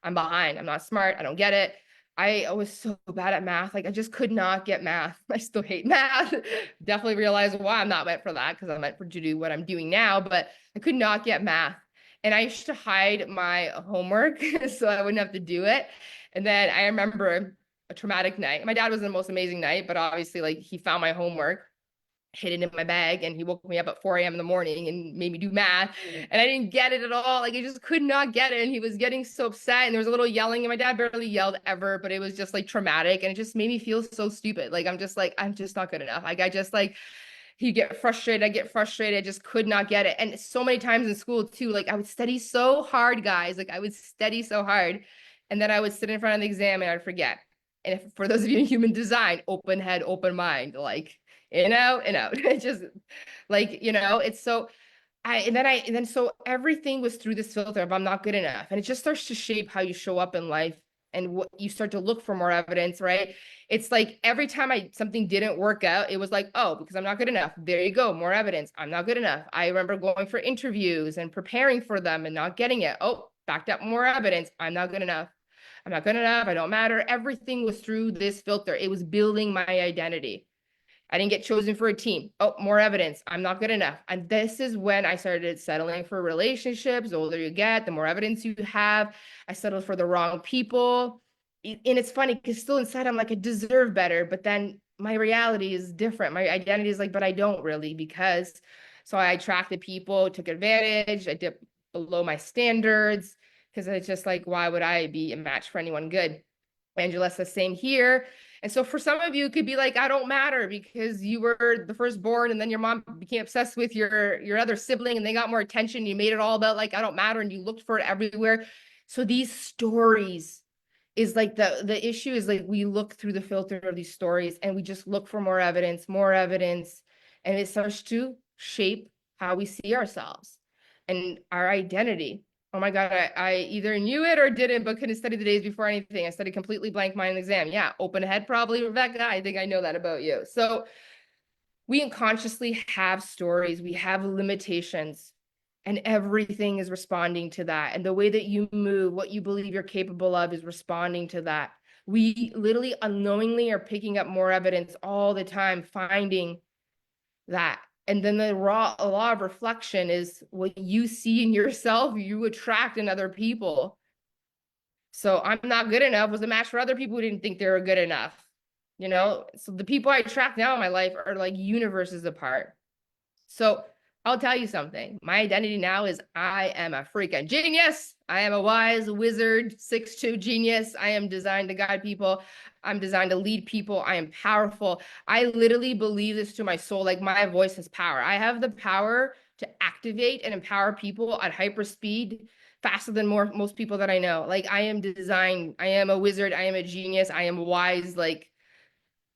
Speaker 1: I'm behind. I'm not smart. I don't get it. I was so bad at math. Like I just could not get math. I still hate math. Definitely realized why I'm not meant for that because I'm meant for to do what I'm doing now, but I could not get math. And I used to hide my homework so I wouldn't have to do it. And then I remember a traumatic night. My dad was the most amazing night, but obviously, like he found my homework, hid it in my bag, and he woke me up at 4 a.m. in the morning and made me do math. And I didn't get it at all. Like I just could not get it. And he was getting so upset. And there was a little yelling, and my dad barely yelled ever, but it was just like traumatic. And it just made me feel so stupid. Like I'm just not good enough. Like I just like he'd get frustrated. I get frustrated. I just could not get it. And so many times in school too, like I would study so hard, guys. Like I would study so hard. And then I would sit in front of the exam and I'd forget. And if, for those of you in human design, open head, open mind, like in, out, and out. It just like, it's so and then so everything was through this filter of I'm not good enough. And it just starts to shape how you show up in life and what you start to look for more evidence, right? It's like every time something didn't work out, it was like, oh, because I'm not good enough. There you go, more evidence. I'm not good enough. I remember going for interviews and preparing for them and not getting it. Oh, backed up more evidence. I'm not good enough. I'm not good enough. I don't matter. Everything was through this filter. It was building my identity. I didn't get chosen for a team. Oh, more evidence. I'm not good enough. And this is when I started settling for relationships. The older you get, the more evidence you have. I settled for the wrong people. And it's funny because still inside, I'm like, I deserve better. But then my reality is different. My identity is like, but I don't really because. So I attracted people, took advantage. I dipped below my standards because it's just like, why would I be a match for anyone good? Angela's the same here. And so for some of you, it could be like, I don't matter because you were the firstborn and then your mom became obsessed with your other sibling and they got more attention. You made it all about like, I don't matter. And you looked for it everywhere. So these stories is like the issue is like we look through the filter of these stories and we just look for more evidence. And it starts to shape how we see ourselves and our identity. Oh my God, I either knew it or didn't, but couldn't study the days before anything. I studied completely blank mind exam. Yeah, open head probably, Rebecca. I think I know that about you. So we unconsciously have stories, we have limitations, and everything is responding to that. And the way that you move, what you believe you're capable of is responding to that. We literally unknowingly are picking up more evidence all the time, finding that. And then the law of reflection is what you see in yourself, you attract in other people. So I'm not good enough was a match for other people who didn't think they were good enough. So the people I attract now in my life are like universes apart. So I'll tell you something. My identity now is I am a freaking genius. I am a wise wizard, 6'2" genius. I am designed to guide people. I'm designed to lead people. I am powerful. I literally believe this to my soul. Like my voice has power. I have the power to activate and empower people at hyper speed faster than most people that I know. Like I am designed. I am a wizard. I am a genius. I am wise. Like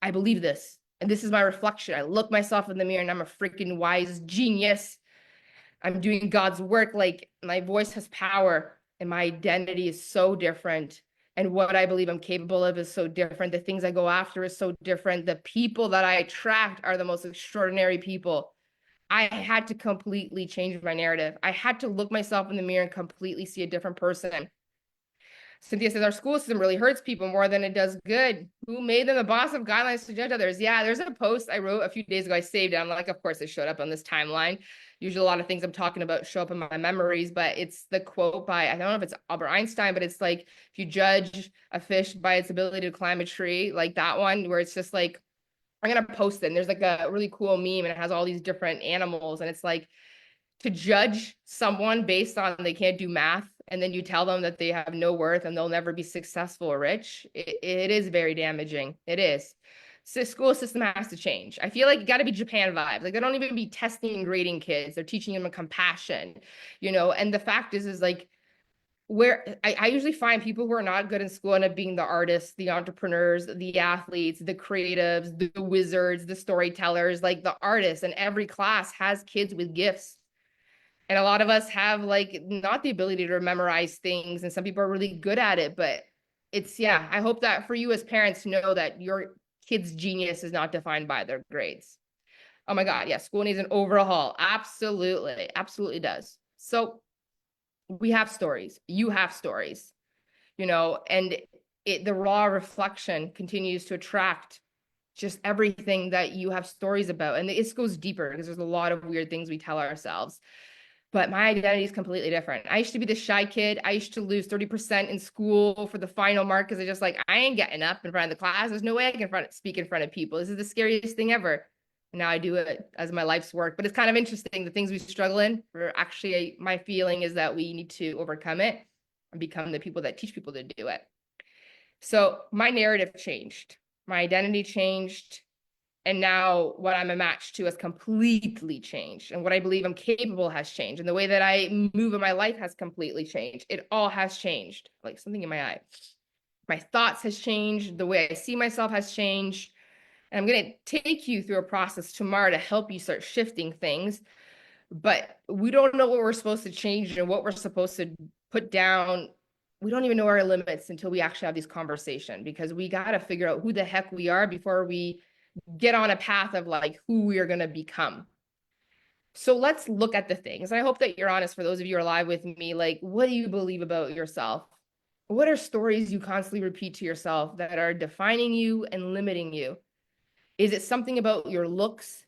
Speaker 1: I believe this. And this is my reflection. I look myself in the mirror and I'm a freaking wise genius. I'm doing God's work. Like my voice has power and my identity is so different. And what I believe I'm capable of is so different. The things I go after is so different. The people that I attract are the most extraordinary people. I had to completely change my narrative. I had to look myself in the mirror and completely see a different person. Cynthia says our school system really hurts people more than it does good. Who made them the boss of guidelines to judge others? Yeah, there's a post I wrote a few days ago. I saved it. I'm like, of course it showed up on this timeline. Usually a lot of things I'm talking about show up in my memories, but it's the quote by, I don't know if it's Albert Einstein, but it's like, if you judge a fish by its ability to climb a tree, like that one, where it's just like, I'm going to post it. And there's like a really cool meme and it has all these different animals. And it's like, to judge someone based on they can't do math, and then you tell them that they have no worth and they'll never be successful or rich, it is very damaging. It is. So school system has to change. I feel like it got to be Japan vibes. Like they don't even be testing and grading kids. They're teaching them a compassion, and the fact is like where I usually find people who are not good in school end up being the artists, the entrepreneurs, the athletes, the creatives, the wizards, the storytellers, like the artists. And every class has kids with gifts. And a lot of us have like not the ability to memorize things, and some people are really good at it. But yeah, I hope that for you as parents to know that your kid's genius is not defined by their grades. Oh my God, yeah, school needs an overhaul. Absolutely, absolutely does. So we have stories. You have stories, and the raw reflection continues to attract just everything that you have stories about. And this goes deeper because there's a lot of weird things we tell ourselves. But my identity is completely different. I used to be the shy kid. I used to lose 30% in school for the final mark because I just like, I ain't getting up in front of the class. There's no way I can speak in front of people. This is the scariest thing ever. And now I do it as my life's work. But it's kind of interesting. The things we struggle in, actually, my feeling is that we need to overcome it and become the people that teach people to do it. So my narrative changed. My identity changed. And now what I'm a match to has completely changed. And what I believe I'm capable has changed. And the way that I move in my life has completely changed. It all has changed. Like something in my eye. My thoughts has changed. The way I see myself has changed. And I'm going to take you through a process tomorrow to help you start shifting things. But we don't know what we're supposed to change and what we're supposed to put down. We don't even know our limits until we actually have this conversation, because we got to figure out who the heck we are before we get on a path of like who we are going to become. So let's look at the things. I hope that you're honest, for those of you who are live with me. Like, what do you believe about yourself? What are stories you constantly repeat to yourself that are defining you and limiting you? Is it something about your looks?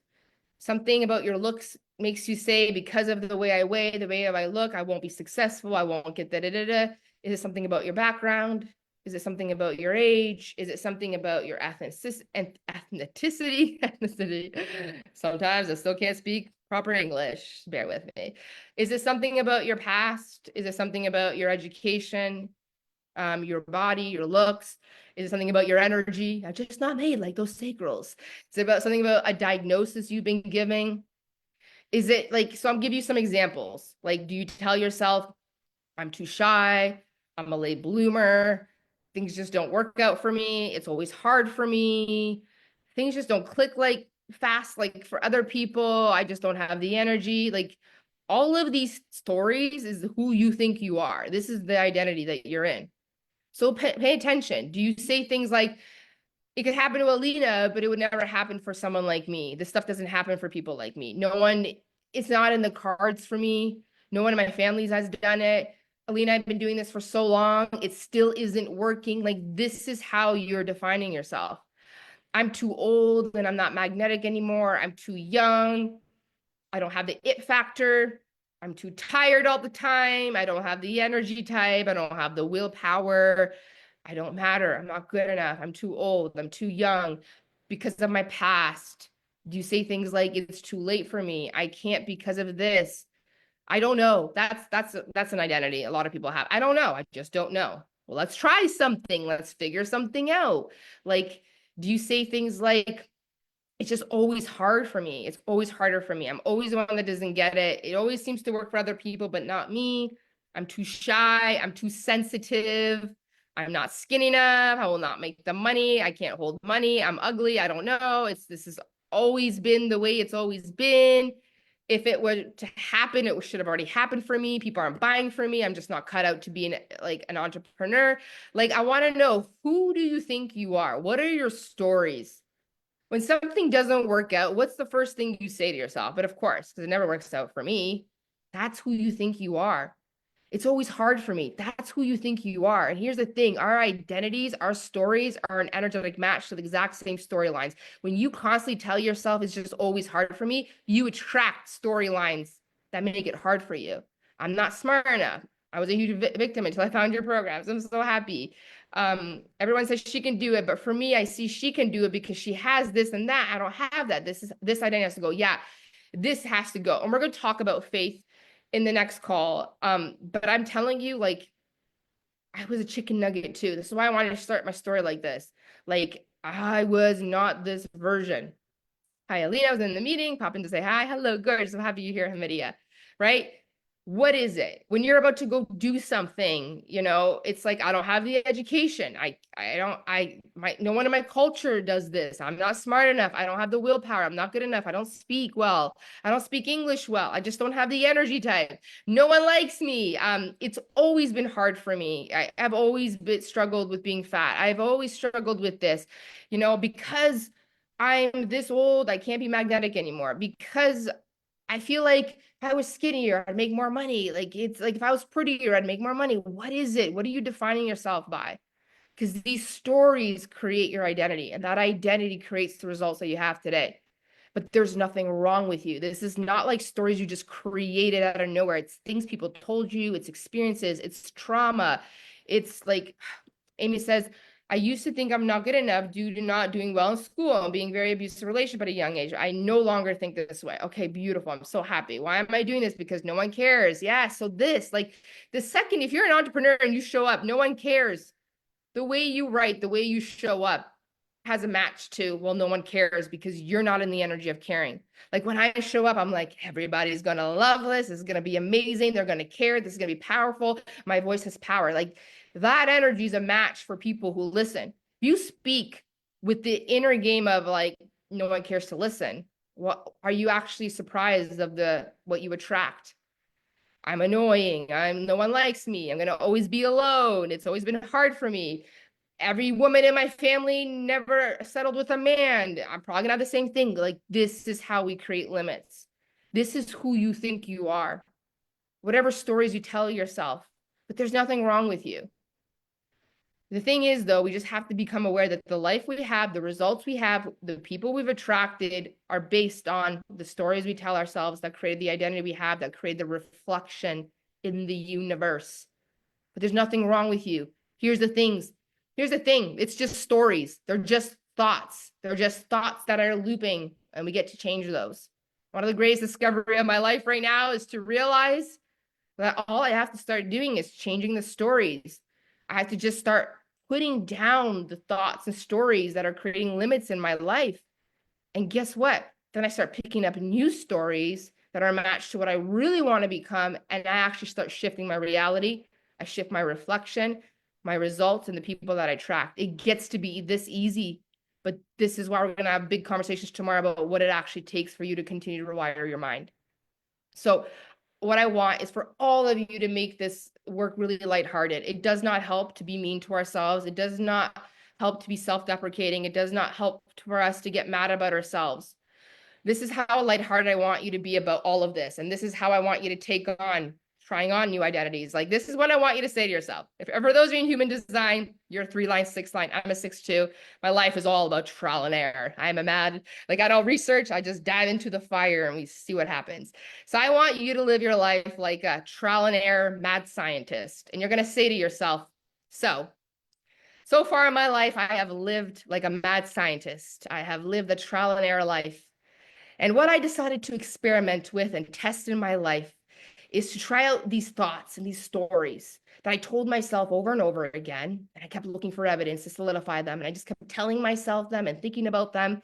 Speaker 1: Something about your looks makes you say, because of the way I weigh, the way I look, I won't be successful. I won't get da-da-da-da. Is it something about your background? Is it something about your age? Is it something about your ethnicity? Sometimes I still can't speak proper English. Bear with me. Is it something about your past? Is it something about your education, your body, your looks? Is it something about your energy? I'm just not made like those sacrals. Is it about something about a diagnosis you've been giving? Is it like, so I'll give you some examples. Like, do you tell yourself, I'm too shy, I'm a late bloomer, things just don't work out for me, it's always hard for me, things just don't click like fast like for other people, I just don't have the energy? Like, all of these stories is who you think you are. This is the identity that you're in. So pay attention. Do you say things like, it could happen to Alina, but it would never happen for someone like me. This stuff doesn't happen for people like me. No one, it's not in the cards for me. No one in my family has done it. Alina, I've been doing this for so long. It still isn't working. Like, this is how you're defining yourself. I'm too old and I'm not magnetic anymore. I'm too young. I don't have the it factor. I'm too tired all the time. I don't have the energy type. I don't have the willpower. I don't matter. I'm not good enough. I'm too old. I'm too young because of my past. Do you say things like, it's too late for me? I can't because of this. I don't know. That's an identity a lot of people have. I don't know. I just don't know. Well, let's try something. Let's figure something out. Like, do you say things like, it's just always hard for me. It's always harder for me. I'm always the one that doesn't get it. It always seems to work for other people, but not me. I'm too shy. I'm too sensitive. I'm not skinny enough. I will not make the money. I can't hold money. I'm ugly. I don't know. This has always been the way it's always been. If it were to happen, it should have already happened for me. People aren't buying for me. I'm just not cut out to be an entrepreneur. Like, I want to know, who do you think you are? What are your stories? When something doesn't work out, what's the first thing you say to yourself? But of course, because it never works out for me, that's who you think you are. It's always hard for me. That's who you think you are. And here's the thing, our identities, our stories are an energetic match to the exact same storylines. When you constantly tell yourself it's just always hard for me, you attract storylines that make it hard for you. I'm not smart enough. I was a huge victim until I found your programs. I'm so happy. Everyone says she can do it, but for me, I see she can do it because she has this and that. I don't have that. This identity has to go, yeah. This has to go. And we're going to talk about faith in the next call. But I'm telling you, like, I was a chicken nugget too. This is why I wanted to start my story like this. Like, I was not this version. Hi, Alina. I was in the meeting, pop in to say hi. Hello, gorgeous. I'm happy you're here, Hamidia. Right? What is it? When you're about to go do something, you know, it's like, I don't have the education. No one in my culture does this. I'm not smart enough. I don't have the willpower. I'm not good enough. I don't speak well. I don't speak English well. I just don't have the energy type. No one likes me. It's always been hard for me. I've always struggled with being fat. I've always struggled with this, you know, because I'm this old, I can't be magnetic anymore, because I feel like if I was skinnier, I'd make more money. Like, it's like if I was prettier, I'd make more money. What is it? What are you defining yourself by? Because these stories create your identity, and that identity creates the results that you have today. But there's nothing wrong with you. This is not like stories you just created out of nowhere. It's things people told you, it's experiences, it's trauma. It's like Amy says, I used to think I'm not good enough due to not doing well in school and being very abusive relationship at a young age. I no longer think this way. Okay, beautiful. I'm so happy. Why am I doing this? Because no one cares. Yeah. So this, like, the second, if you're an entrepreneur and you show up, no one cares. The way you write, the way you show up has a match to, well, no one cares because you're not in the energy of caring. Like, when I show up, I'm like, everybody's going to love this. This is going to be amazing. They're going to care. This is going to be powerful. My voice has power. Like, that energy is a match for people who listen. If you speak with the inner game of like, no one cares to listen, what are you actually surprised of what you attract? I'm annoying. No one likes me. I'm going to always be alone. It's always been hard for me. Every woman in my family never settled with a man. I'm probably gonna have the same thing. Like, this is how we create limits. This is who you think you are. Whatever stories you tell yourself, but there's nothing wrong with you. The thing is, though, we just have to become aware that the life we have, the results we have, the people we've attracted are based on the stories we tell ourselves that created the identity we have, that created the reflection in the universe. But there's nothing wrong with you. Here's the things. Here's the thing. It's just stories. They're just thoughts. They're just thoughts that are looping, and we get to change those. One of the greatest discovery of my life right now is to realize that all I have to start doing is changing the stories. I have to just start putting down the thoughts and stories that are creating limits in my life. And guess what? Then I start picking up new stories that are matched to what I really want to become. And I actually start shifting my reality. I shift my reflection, my results, and the people that I attract. It gets to be this easy. But this is why we're going to have big conversations tomorrow about what it actually takes for you to continue to rewire your mind. So what I want is for all of you to make this work really lighthearted. It does not help to be mean to ourselves. It does not help to be self-deprecating. It does not help for us to get mad about ourselves. This is how lighthearted I want you to be about all of this. And this is how I want you to take on trying on new identities. Like, this is what I want you to say to yourself. If for those of you in human design, you're 3-line, 6-line, I'm a 6-2. My life is all about trial and error. I'm a mad, like, I don't research. I just dive into the fire and we see what happens. So I want you to live your life like a trial and error mad scientist. And you're going to say to yourself, so far in my life, I have lived like a mad scientist. I have lived the trial and error life. And what I decided to experiment with and test in my life is to try out these thoughts and these stories that I told myself over and over again. And I kept looking for evidence to solidify them. And I just kept telling myself them and thinking about them.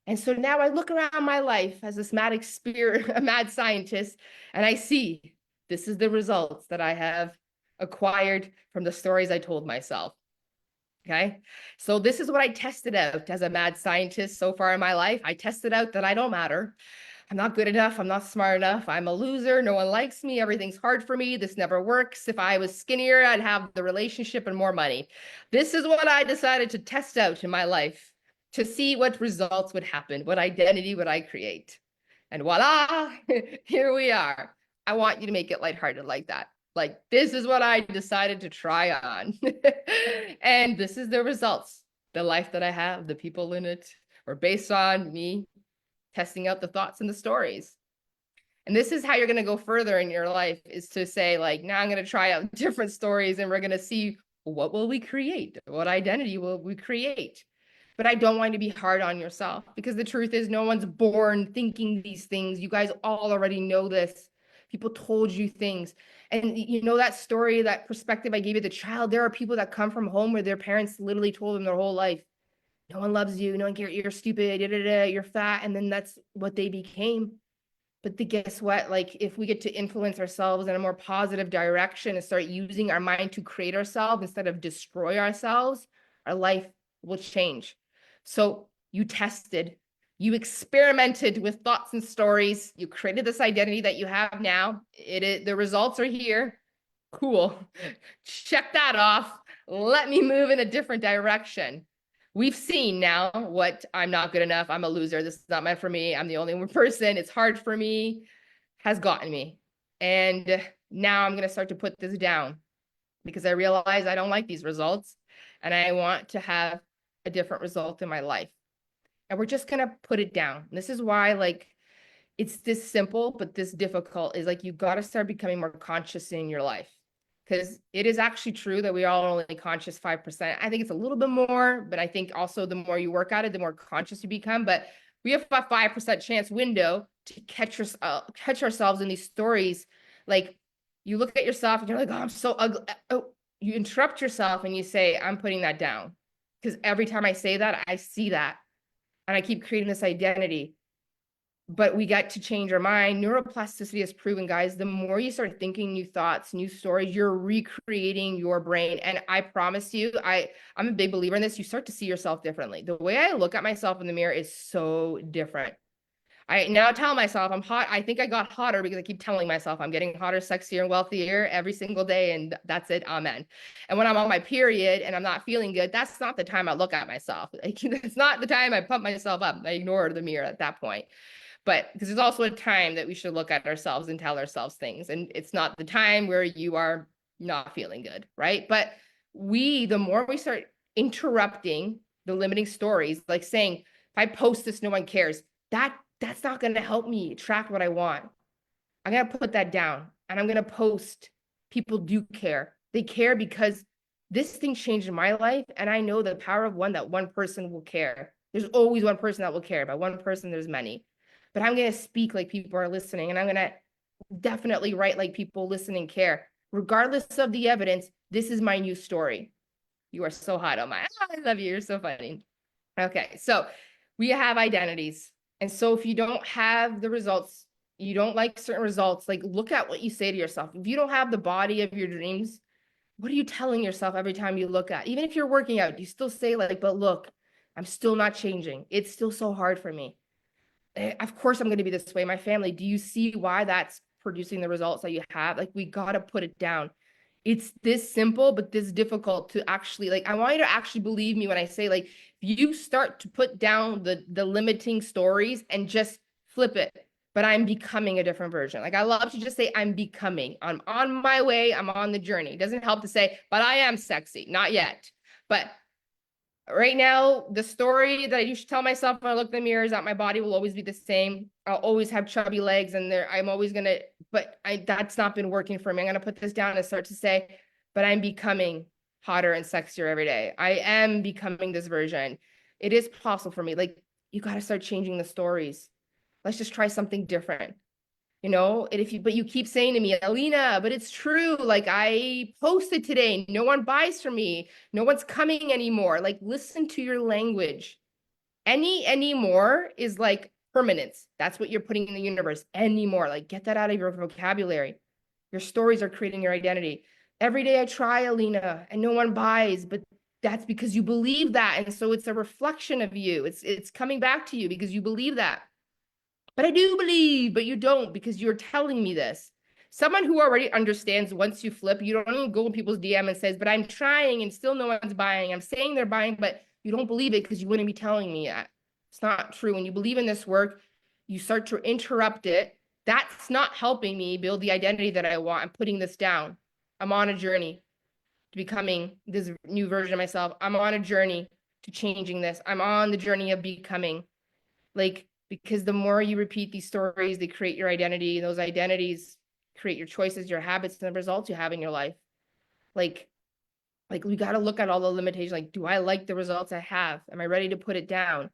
Speaker 1: And so now I look around my life as this mad a mad scientist, and I see this is the results that I have acquired from the stories I told myself. Okay, so this is what I tested out as a mad scientist so far in my life. I tested out that I don't matter. I'm not good enough. I'm not smart enough. I'm a loser. No one likes me. Everything's hard for me. This never works. If I was skinnier, I'd have the relationship and more money. This is what I decided to test out in my life to see what results would happen, what identity would I create. And voila, here we are. I want you to make it lighthearted like that. Like, this is what I decided to try on. And this is the results. The life that I have, the people in it, are based on me testing out the thoughts and the stories. And this is how you're going to go further in your life, is to say, like, now I'm going to try out different stories and we're going to see, what will we create? What identity will we create? But I don't want you to be hard on yourself, because the truth is no one's born thinking these things. You guys all already know this. People told you things. And you know that story, that perspective I gave you, the child, there are people that come from home where their parents literally told them their whole life, no one loves you, no one cares, you're stupid, you're fat. And then that's what they became. But guess what? Like, if we get to influence ourselves in a more positive direction and start using our mind to create ourselves instead of destroy ourselves, our life will change. So you tested, you experimented with thoughts and stories, you created this identity that you have now. The results are here. Cool. Check that off. Let me move in a different direction. We've seen now what I'm not good enough. I'm a loser. This is not meant for me. I'm the only one person. It's hard for me, has gotten me. And now I'm going to start to put this down because I realize I don't like these results and I want to have a different result in my life. And we're just going to put it down. And this is why, like, it's this simple, but this difficult is like, you got to start becoming more conscious in your life. Because it is actually true that we all are only conscious 5%. I think it's a little bit more, but I think also the more you work at it, the more conscious you become. But we have a 5% chance window to catch ourselves in these stories. Like, you look at yourself and you're like, oh, I'm so ugly. Oh, you interrupt yourself and you say, I'm putting that down. Because every time I say that, I see that. And I keep creating this identity. But we got to change our mind. Neuroplasticity has proven, guys, the more you start thinking new thoughts, new stories, you're recreating your brain. And I promise you, I'm a big believer in this. You start to see yourself differently. The way I look at myself in the mirror is so different. I now tell myself I'm hot. I think I got hotter because I keep telling myself I'm getting hotter, sexier, and wealthier every single day. And that's it. Amen. And when I'm on my period and I'm not feeling good, that's not the time I look at myself. Like, it's not the time I pump myself up. I ignore the mirror at that point. But because there's also a time that we should look at ourselves and tell ourselves things. And it's not the time where you are not feeling good, right? But the more we start interrupting the limiting stories, like saying, if I post this, no one cares, that's not going to help me attract what I want. I'm going to put that down and I'm going to post. People do care. They care because this thing changed my life. And I know the power of one, that one person will care. There's always one person that will care. By one person, there's many. But I'm going to speak like people are listening. And I'm going to definitely write like people listening care. Regardless of the evidence, this is my new story. You are so hot, oh my. I love you. You're so funny. Okay, so we have identities. And so if you don't have the results, you don't like certain results, like, look at what you say to yourself. If you don't have the body of your dreams, what are you telling yourself every time you look at, even if you're working out, you still say like, but look, I'm still not changing. It's still so hard for me. Of course I'm going to be this way. My family, do you see why that's producing the results that you have? Like, we got to put it down. It's this simple, but this difficult to actually, like, I want you to actually believe me when I say, like, if you start to put down the limiting stories and just flip it, but I'm becoming a different version. Like, I love to just say, I'm becoming, I'm on my way, I'm on the journey. It doesn't help to say, but I am sexy, not yet. But right now, the story that I used to tell myself when I look in the mirror is that my body will always be the same. I'll always have chubby legs and I'm always going to, but that's not been working for me. I'm going to put this down and start to say, but I'm becoming hotter and sexier every day. I am becoming this version. It is possible for me. Like, you got to start changing the stories. Let's just try something different. And but you keep saying to me, Alina, but it's true. Like, I posted today, no one buys from me. No one's coming anymore. Like, listen to your language. Anymore is like permanence. That's what you're putting in the universe. Anymore. Like, get that out of your vocabulary. Your stories are creating your identity. Every day I try, Alina, and no one buys, but that's because you believe that. And so it's a reflection of you. It's coming back to you because you believe that. But I do believe, but you don't because you're telling me this. Someone who already understands, once you flip, you don't even go in people's DM and says, but I'm trying and still no one's buying. I'm saying they're buying, but you don't believe it because you wouldn't be telling me that. It's not true. When you believe in this work, you start to interrupt it. That's not helping me build the identity that I want. I'm putting this down. I'm on a journey to becoming this new version of myself. I'm on a journey to changing this. I'm on the journey of becoming. Like, because the more you repeat these stories, they create your identity. Those identities create your choices, your habits, and the results you have in your life. Like, Like, we got to look at all the limitations. Like, do I like the results I have? Am I ready to put it down?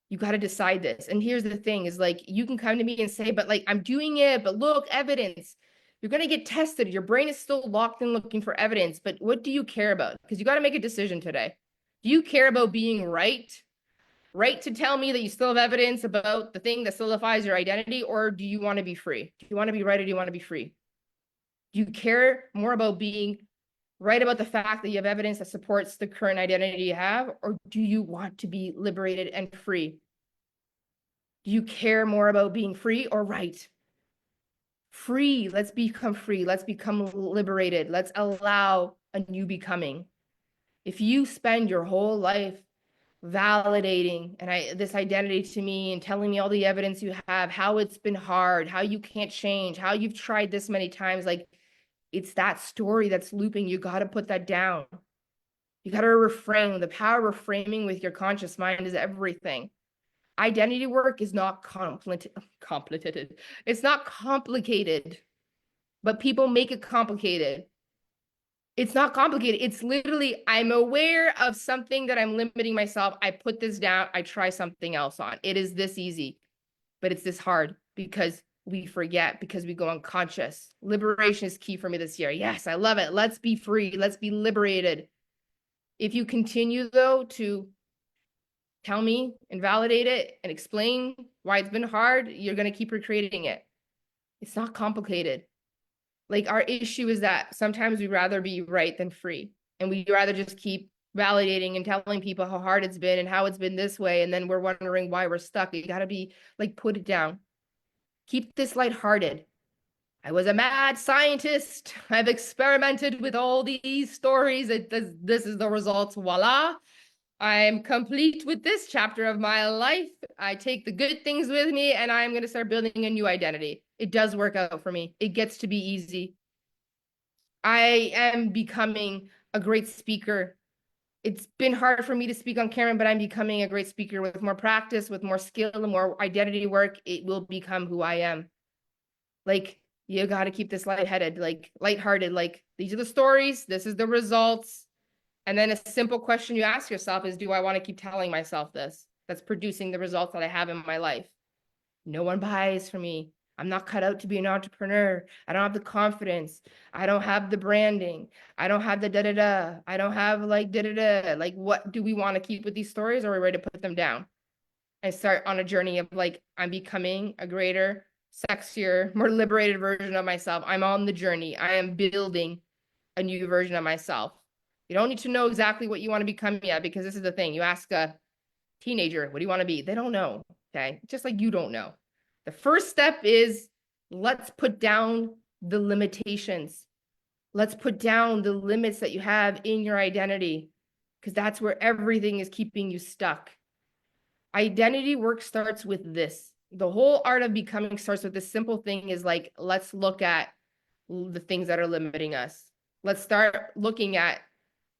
Speaker 1: You got to decide this. And here's the thing is like, you can come to me and say, but like, I'm doing it, but look, evidence. You're going to get tested. Your brain is still locked in looking for evidence. But what do you care about? Because you got to make a decision today. Do you care about being right? Right to tell me that you still have evidence about the thing that solidifies your identity? Or do you want to be free? Do you want to be right or do you want to be free? Do you care more about being right about the fact that you have evidence that supports the current identity you have? Or do you want to be liberated and free? Do you care more about being free or right? Free. Let's become free. Let's become liberated. Let's allow a new becoming. If you spend your whole life validating this identity to me and telling me all the evidence you have, how it's been hard, how you can't change, how you've tried this many times, like, it's that story that's looping. You got to put that down. You got to reframe. The power of reframing with your conscious mind is everything. Identity work is not complicated. It's not complicated, but people make it complicated. It's not complicated. It's literally, I'm aware of something that I'm limiting myself. I put this down. I try something else on. It is this easy, but it's this hard because we forget, because we go unconscious. Liberation is key for me this year. Yes, I love it. Let's be free. Let's be liberated. If you continue, though, to tell me and validate it and explain why it's been hard, you're going to keep recreating it. It's not complicated. Like, our issue is that sometimes we'd rather be right than free. And we'd rather just keep validating and telling people how hard it's been and how it's been this way. And then we're wondering why we're stuck. You got to be like, put it down. Keep this lighthearted. I was a mad scientist. I've experimented with all these stories. This is the results. Voila. I'm complete with this chapter of my life. I take the good things with me and I'm going to start building a new identity. It does work out for me. It gets to be easy. I am becoming a great speaker. It's been hard for me to speak on camera, but I'm becoming a great speaker with more practice, with more skill and more identity work. It will become who I am. Like, you got to keep this lightheaded, like lighthearted. Like, these are the stories. This is the results. And then a simple question you ask yourself is, do I want to keep telling myself this? That's producing the results that I have in my life. No one buys from me. I'm not cut out to be an entrepreneur. I don't have the confidence. I don't have the branding. I don't have the da-da-da. I don't have like da-da-da. Like, what do we want to keep with these stories, or are we ready to put them down and start on a journey of like, I'm becoming a greater, sexier, more liberated version of myself. I'm on the journey. I am building a new version of myself. You don't need to know exactly what you want to become yet, because this is the thing. You ask a teenager, what do you want to be? They don't know, okay? Just like you don't know. The first step is, let's put down the limitations. Let's put down the limits that you have in your identity, because that's where everything is keeping you stuck. Identity work starts with this. The whole art of becoming starts with this simple thing is like, let's look at the things that are limiting us. Let's start looking at,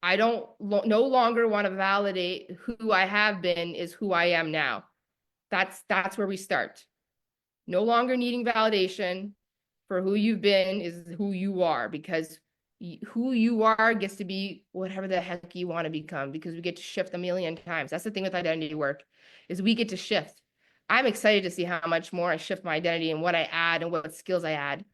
Speaker 1: I no longer want to validate who I have been is who I am now. That's where we start. No longer needing validation for who you've been is who you are, because who you are gets to be whatever the heck you want to become, because we get to shift a million times. That's the thing with identity work, is we get to shift. I'm excited to see how much more I shift my identity and what I add and what skills I add.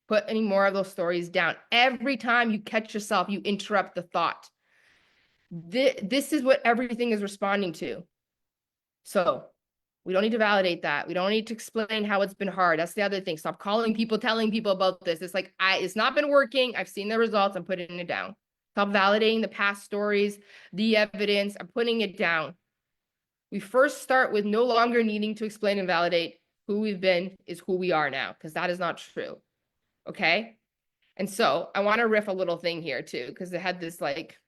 Speaker 1: Put any more of those stories down. Every time you catch yourself, you interrupt the thought. This is what everything is responding to. So we don't need to validate that. We don't need to explain how it's been hard. That's the other thing. Stop calling people, telling people about this. It's like, it's not been working. I've seen the results. I'm putting it down. Stop validating the past stories, the evidence. I'm putting it down. We first start with no longer needing to explain and validate who we've been is who we are now, because that is not true. Okay? And so I want to riff a little thing here too, because they had this like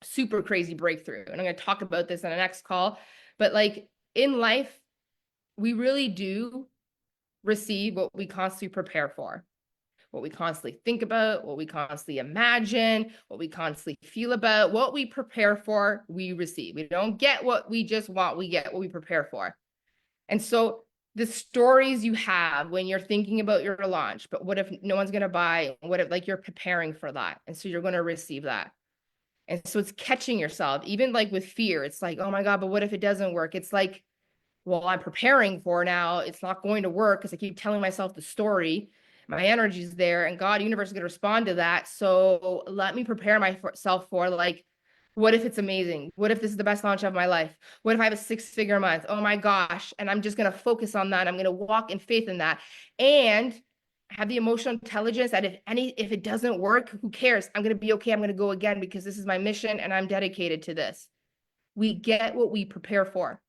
Speaker 1: super crazy breakthrough. And I'm going to talk about this on the next call. But like, in life, we really do receive what we constantly prepare for, what we constantly think about, what we constantly imagine, what we constantly feel about. What we prepare for, we receive. We don't get what we just want. We get what we prepare for. And so the stories you have when you're thinking about your launch, but what if no one's going to buy? What if like you're preparing for that? And so you're going to receive that. And so it's catching yourself, even like with fear. It's like, oh my God, but what if it doesn't work? It's like, well, I'm preparing for now. It's not going to work because I keep telling myself the story. My energy's there, and God, universe is going to respond to that. So let me prepare myself for like, what if it's amazing? What if this is the best launch of my life? What if I have a 6-figure month? Oh my gosh. And I'm just going to focus on that. I'm going to walk in faith in that. And have the emotional intelligence that if it doesn't work, who cares? I'm going to be okay. I'm going to go again because this is my mission and I'm dedicated to this. We get what we prepare for.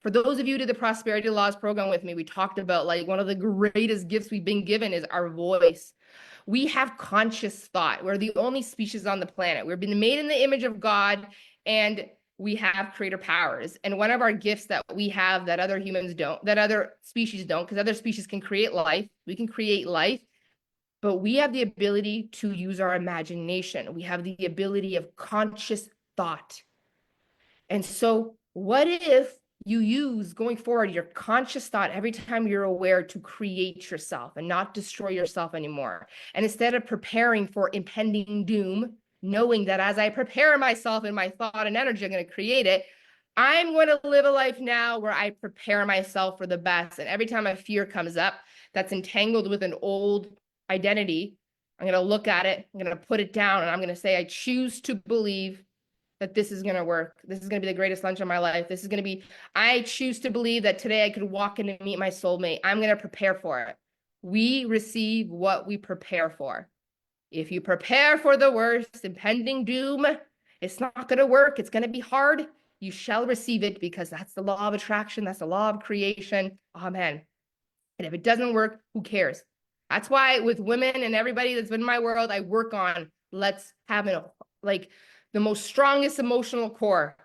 Speaker 1: For those of you who did the Prosperity Laws program with me, we talked about like one of the greatest gifts we've been given is our voice. We have conscious thought. We're the only species on the planet. We've been made in the image of God, and we have creator powers. And one of our gifts that we have that other humans don't, that other species don't, because other species can create life, we can create life, but we have the ability to use our imagination. We have the ability of conscious thought. And so, what if you use going forward your conscious thought every time you're aware to create yourself and not destroy yourself anymore? And instead of preparing for impending doom, knowing that as I prepare myself in my thought and energy, I'm going to create it. I'm going to live a life now where I prepare myself for the best. And every time a fear comes up that's entangled with an old identity, I'm going to look at it, I'm going to put it down, and I'm going to say, I choose to believe that this is going to work. This is going to be the greatest lunch of my life. This is going to be, I choose to believe that today I could walk in and meet my soulmate. I'm going to prepare for it. We receive what we prepare for. If you prepare for the worst, impending doom, it's not going to work. It's going to be hard. You shall receive it because that's the law of attraction. That's the law of creation. Amen. And if it doesn't work, who cares? That's why with women and everybody that's been in my world, I work on let's have it like the most strongest emotional core.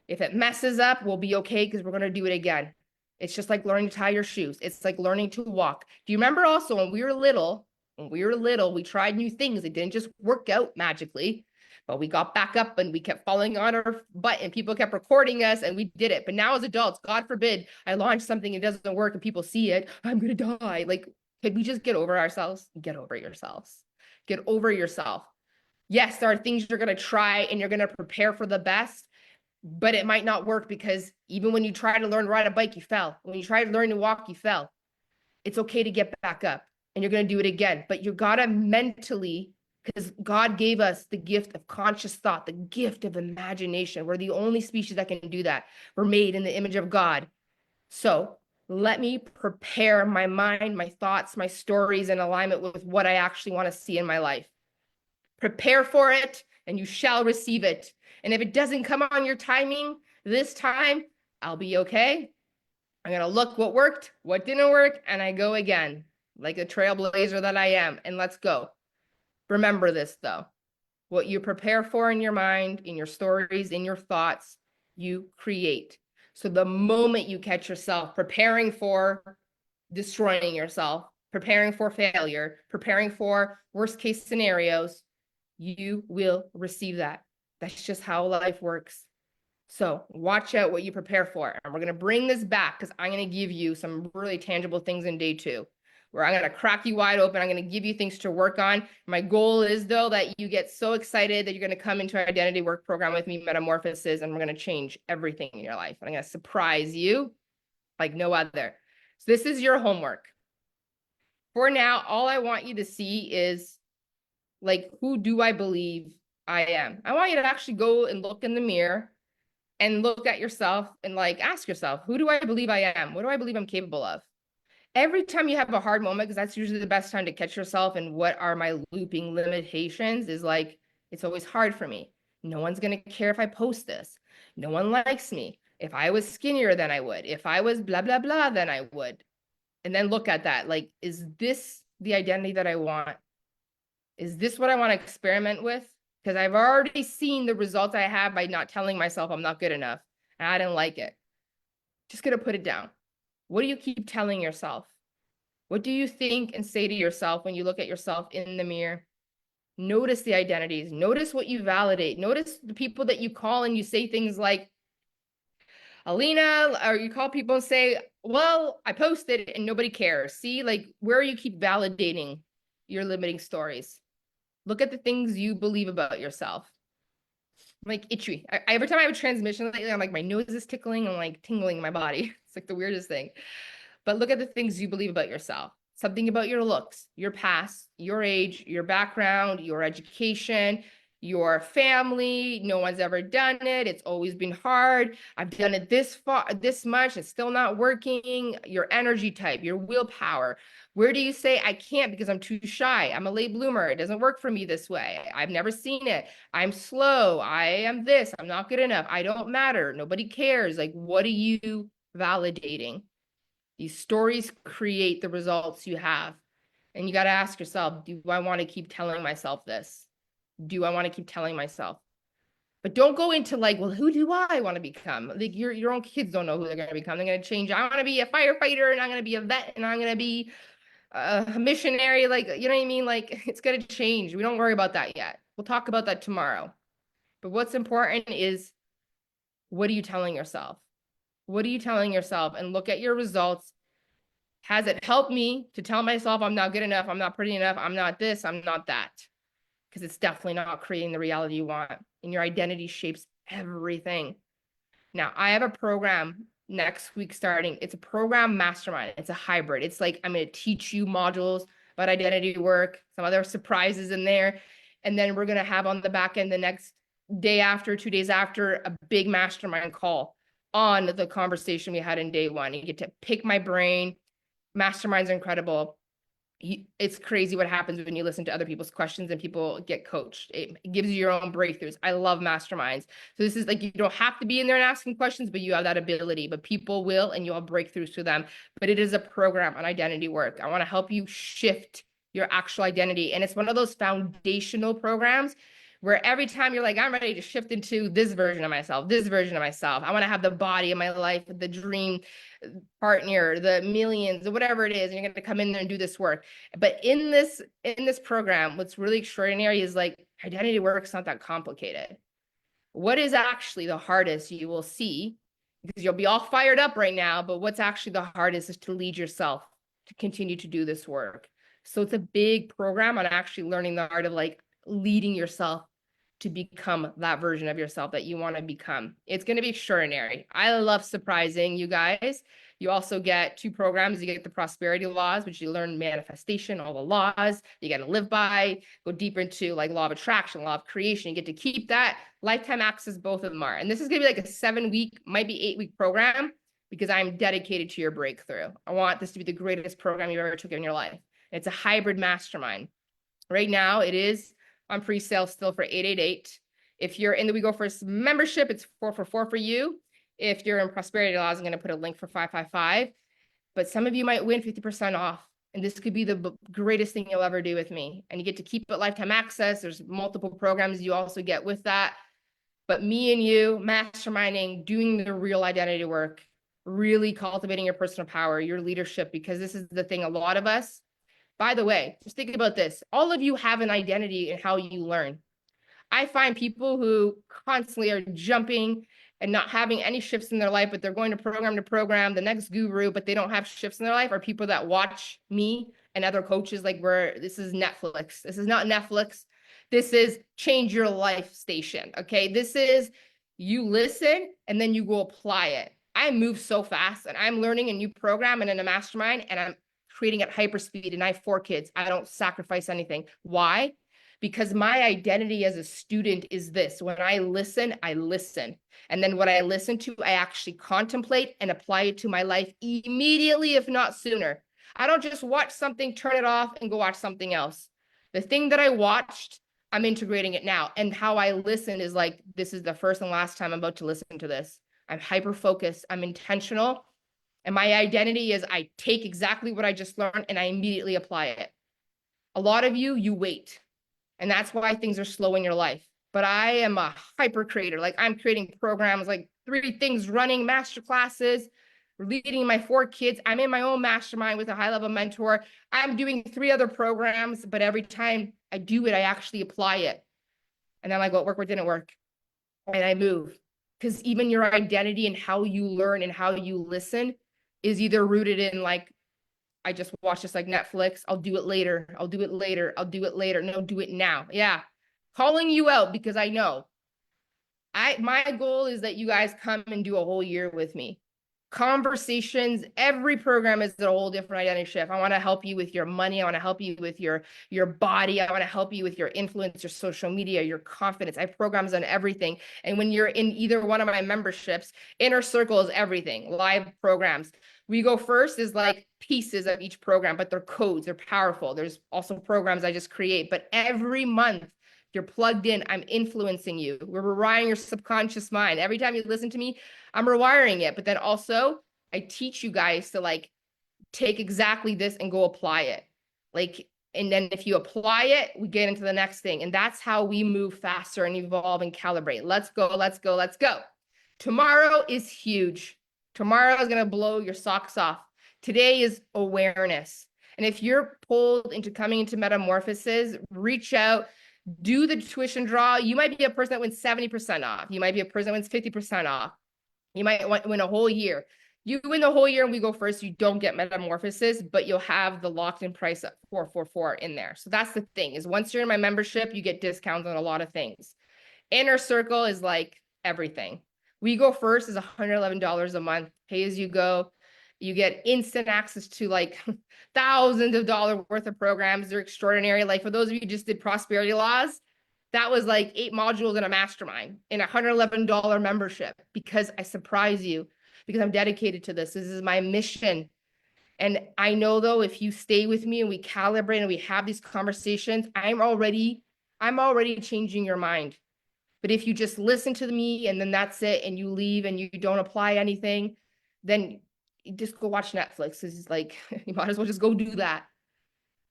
Speaker 1: If it messes up, we'll be okay because we're going to do it again. It's just like learning to tie your shoes. It's like learning to walk. Do you remember also when we were little, we tried new things. It didn't just work out magically, but we got back up and we kept falling on our butt and people kept recording us and we did it. But now as adults, God forbid, I launch something, it doesn't work and people see it, I'm going to die. Like, could we just get over ourselves? Get over yourselves. Get over yourself. Yes, there are things you're going to try and you're going to prepare for the best, but it might not work because even when you try to learn to ride a bike, you fell. When you try to learn to walk, you fell. It's okay to get back up and you're going to do it again, but you got to mentally, because God gave us the gift of conscious thought, the gift of imagination. We're the only species that can do that. We're made in the image of God. So let me prepare my mind, my thoughts, my stories in alignment with what I actually want to see in my life. Prepare for it and you shall receive it. And if it doesn't come on your timing this time, I'll be okay. I'm going to look what worked, what didn't work, and I go again like a trailblazer that I am. And let's go. Remember this though. What you prepare for in your mind, in your stories, in your thoughts, you create. So the moment you catch yourself preparing for destroying yourself, preparing for failure, preparing for worst case scenarios, you will receive that. That's just how life works. So watch out what you prepare for. And we're going to bring this back because I'm going to give you some really tangible things in day 2 where I'm going to crack you wide open. I'm going to give you things to work on. My goal is, though, that you get so excited that you're going to come into our identity work program with me, Metamorphosis, and we're going to change everything in your life. I'm going to surprise you like no other. So this is your homework. For now, all I want you to see is, like, who do I believe I am? I want you to actually go and look in the mirror and look at yourself and, like, ask yourself, who do I believe I am? What do I believe I'm capable of? Every time you have a hard moment, because that's usually the best time to catch yourself and what are my looping limitations, is like, it's always hard for me. No one's going to care if I post this. No one likes me. If I was skinnier than I would. If I was blah, blah, blah, then I would. And then look at that. Like, is this the identity that I want? Is this what I want to experiment with? Because I've already seen the results I have by not telling myself I'm not good enough. And I didn't like it. Just going to put it down. What do you keep telling yourself? What do you think and say to yourself when you look at yourself in the mirror? Notice the identities. Notice what you validate. Notice the people that you call and you say things like, Alina, or you call people and say, well, I posted and nobody cares. See, like where you keep validating your limiting stories. Look at the things you believe about yourself. I'm like itchy. Every time I have a transmission lately, I'm like, my nose is tickling. I'm like tingling in my body. It's like the weirdest thing. But look at the things you believe about yourself. Something about your looks, your past, your age, your background, your education, your family. No one's ever done it. It's always been hard. I've done it this far, this much. It's still not working. Your energy type, your willpower. Where do you say I can't because I'm too shy? I'm a late bloomer. It doesn't work for me this way. I've never seen it. I'm slow. I am this. I'm not good enough. I don't matter. Nobody cares. Like, what are you validating? These stories create the results you have. And you got to ask yourself, do I want to keep telling myself this? Do I want to keep telling myself? But don't go into like, well, who do I want to become? Like your own kids don't know who they're going to become. They're going to change. I want to be a firefighter and I'm going to be a vet and I'm going to be a missionary. Like, you know what I mean? Like it's going to change. We don't worry about that yet. We'll talk about that tomorrow. But what's important is, what are you telling yourself? What are you telling yourself? And look at your results. Has it helped me to tell myself I'm not good enough, I'm not pretty enough, I'm not this, I'm not that? Because it's definitely not creating the reality you want. And your identity shapes everything. Now, I have a program next week starting. It's a program mastermind. It's a hybrid. It's like I'm going to teach you modules about identity work, some other surprises in there. And then we're going to have on the back end the next day after, 2 days after, a big mastermind call on the conversation we had in day one. You get to pick my brain. Masterminds are incredible. It's crazy what happens when you listen to other people's questions and people get coached. It gives you your own breakthroughs. I love masterminds. So this is like, you don't have to be in there and asking questions, but you have that ability. But people will, and you'll have breakthroughs to them. But it is a program on identity work. I want to help you shift your actual identity. And it's one of those foundational programs where every time you're like, I'm ready to shift into this version of myself, this version of myself. I want to have the body of my life, the dream partner, the millions, whatever it is, and you're going to come in there and do this work. But in this program, what's really extraordinary is like identity work's not that complicated. What is actually the hardest you will see, because you'll be all fired up right now, but what's actually the hardest is to lead yourself to continue to do this work. So it's a big program on actually learning the art of like leading yourself to become that version of yourself that you want to become. It's going to be extraordinary. I love surprising you guys. You also get 2 programs. You get the prosperity laws, which you learn manifestation, all the laws you got to live by, go deeper into like law of attraction, law of creation. You get to keep that lifetime access, both of them are. And this is going to be like a 7-week, might be 8-week program, because I'm dedicated to your breakthrough. I want this to be the greatest program you've ever took in your life. It's a hybrid mastermind. Right now, it is on pre-sale still for $888. If you're in the We Go First membership, it's 444 for you. If you're in Prosperity Laws, I'm going to put a link for 555. But some of you might win 50% off. And this could be the greatest thing you'll ever do with me. And you get to keep it lifetime access. There's multiple programs you also get with that. But me and you, masterminding, doing the real identity work, really cultivating your personal power, your leadership, because this is the thing. A lot of us, by the way, just think about this. All of you have an identity in how you learn. I find people who constantly are jumping and not having any shifts in their life, but they're going to program, the next guru, but they don't have shifts in their life, are people that watch me and other coaches like this is Netflix. This is not Netflix. This is change your life station. Okay. This is you listen and then you go apply it. I move so fast and I'm learning a new program and in a mastermind and I'm creating at hyperspeed, and I have 4 kids. I don't sacrifice anything. Why? Because my identity as a student is this. When I listen, I listen. And then what I listen to, I actually contemplate and apply it to my life immediately, if not sooner. I don't just watch something, turn it off, and go watch something else. The thing that I watched, I'm integrating it now. And how I listen is like, this is the first and last time I'm about to listen to this. I'm hyper-focused. I'm intentional. And my identity is I take exactly what I just learned and I immediately apply it. A lot of you, you wait. And that's why things are slow in your life. But I am a hyper creator. Like I'm creating programs, like 3 things running, masterclasses, leading my 4 kids. I'm in my own mastermind with a high level mentor. I'm doing 3 other programs, but every time I do it, I actually apply it. And I'm like, what worked, what didn't work? And I move. Because even your identity and how you learn and how you listen is either rooted in like, I just watched this like Netflix. I'll do it later. I'll do it later. I'll do it later. No, do it now. Yeah. Calling you out because I know. My goal is that you guys come and do a whole year with me. Conversations, every program is a whole different identity shift. I want to help you with your money. I want to help you with your body. I want to help you with your influence, your social media, your confidence. I have programs on everything. And when you're in either one of my memberships, Inner Circle is everything, live programs. We Go First is like pieces of each program, but they're codes, they're powerful. There's also programs I just create, but every month you're plugged in, I'm influencing you. We're rewiring your subconscious mind. Every time you listen to me, I'm rewiring it. But then also, I teach you guys to like take exactly this and go apply it. Like, and then if you apply it, we get into the next thing. And that's how we move faster and evolve and calibrate. Let's go, let's go, let's go. Tomorrow is huge. Tomorrow is going to blow your socks off. Today is awareness. And if you're pulled into coming into metamorphosis, reach out, do the tuition draw. You might be a person that wins 70% off. You might be a person that wins 50% off. You might win a whole year. You win the whole year and We Go First, you don't get metamorphosis, but you'll have the locked-in price at 444 in there. So that's the thing, is once you're in my membership, you get discounts on a lot of things. Inner Circle is like everything. We Go First is $111 a month, pay as you go. You get instant access to like thousands of dollars worth of programs. They're extraordinary. Like for those of you who just did prosperity laws, that was like 8 modules in a mastermind in a $111 membership, because I surprise you, because I'm dedicated to this. This is my mission. And I know though, if you stay with me and we calibrate and we have these conversations, I'm already changing your mind. But if you just listen to me and then that's it, and you leave and you don't apply anything, then you just go watch Netflix. It's like, you might as well just go do that.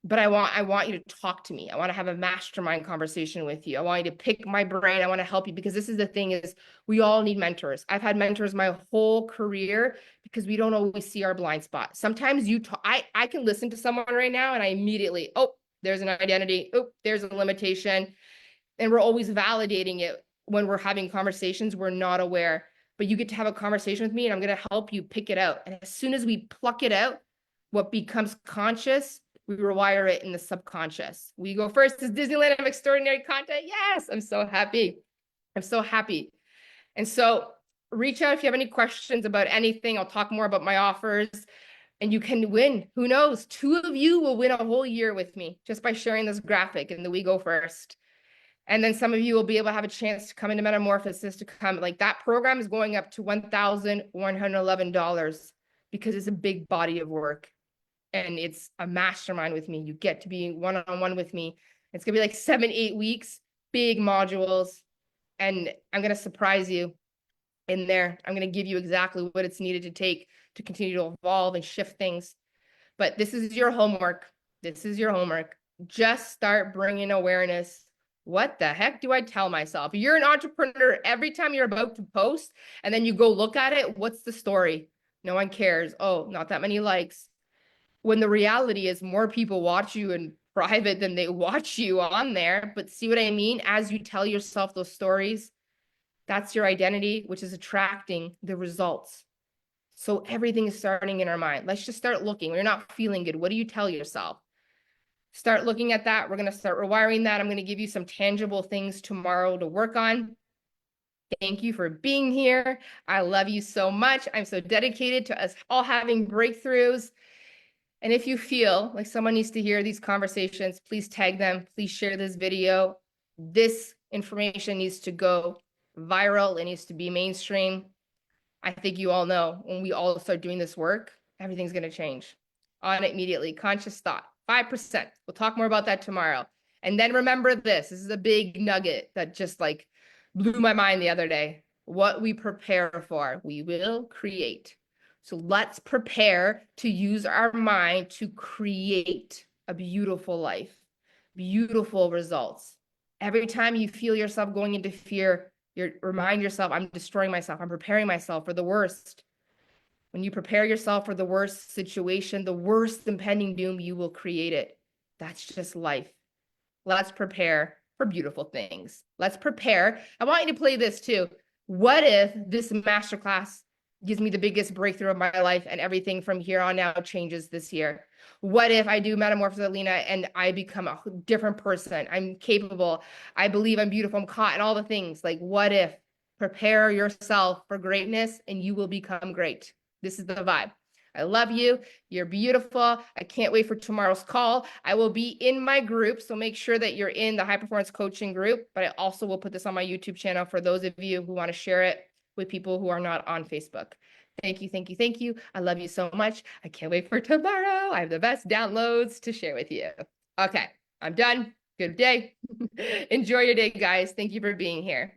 Speaker 1: But I want you to talk to me. I want to have a mastermind conversation with you. I want you to pick my brain. I want to help you, because this is the thing, is we all need mentors. I've had mentors my whole career because we don't always see our blind spot. Sometimes I can listen to someone right now and I immediately, oh, there's an identity. Oh, there's a limitation. And we're always validating it when we're having conversations. We're not aware, but you get to have a conversation with me and I'm going to help you pick it out. And as soon as we pluck it out, what becomes conscious, we rewire it in the subconscious. We Go First is Disneyland of extraordinary content. Yes, I'm so happy. I'm so happy. And so reach out if you have any questions about anything. I'll talk more about my offers, and you can win. Who knows? 2 of you will win a whole year with me just by sharing this graphic in the We Go First. And then some of you will be able to have a chance to come into Metamorphosis, to come, like that program is going up to $1,111 because it's a big body of work. And it's a mastermind with me. You get to be one-on-one with me. It's gonna be like 7-8 weeks, big modules. And I'm gonna surprise you in there. I'm gonna give you exactly what it's needed to take to continue to evolve and shift things. But this is your homework. This is your homework. Just start bringing awareness. What the heck do I tell myself? You're an entrepreneur. Every time you're about to post and then you go look at it, what's the story? No one cares. Oh, not that many likes. When the reality is more people watch you in private than they watch you on there. But see what I mean? As you tell yourself those stories, that's your identity, which is attracting the results. So everything is starting in our mind. Let's just start looking. When you're not feeling good, what do you tell yourself? Start looking at that. We're going to start rewiring that. I'm going to give you some tangible things tomorrow to work on. Thank you for being here. I love you so much. I'm so dedicated to us all having breakthroughs. And if you feel like someone needs to hear these conversations, please tag them. Please share this video. This information needs to go viral. It needs to be mainstream. I think you all know when we all start doing this work, everything's going to change. On it immediately. Conscious thought, 5%. We'll talk more about that tomorrow. And then remember this. This is a big nugget that just like blew my mind the other day. What we prepare for, we will create. So let's prepare to use our mind to create a beautiful life, beautiful results. Every time you feel yourself going into fear, remind yourself, I'm destroying myself. I'm preparing myself for the worst. When you prepare yourself for the worst situation, the worst impending doom, you will create it. That's just life. Let's prepare for beautiful things. Let's prepare. I want you to play this too. What if this masterclass gives me the biggest breakthrough of my life and everything from here on out changes this year? What if I do Metamorphosis Alina and I become a different person? I'm capable. I believe I'm beautiful. I'm caught and all the things. Like, what if? Prepare yourself for greatness and you will become great. This is the vibe. I love you. You're beautiful. I can't wait for tomorrow's call. I will be in my group, so make sure that you're in the high performance coaching group, but I also will put this on my YouTube channel for those of you who want to share it with people who are not on Facebook. Thank you, thank you, thank you. I love you so much. I can't wait for tomorrow. I have the best downloads to share with you. Okay, I'm done. Good day. Enjoy your day, guys. Thank you for being here.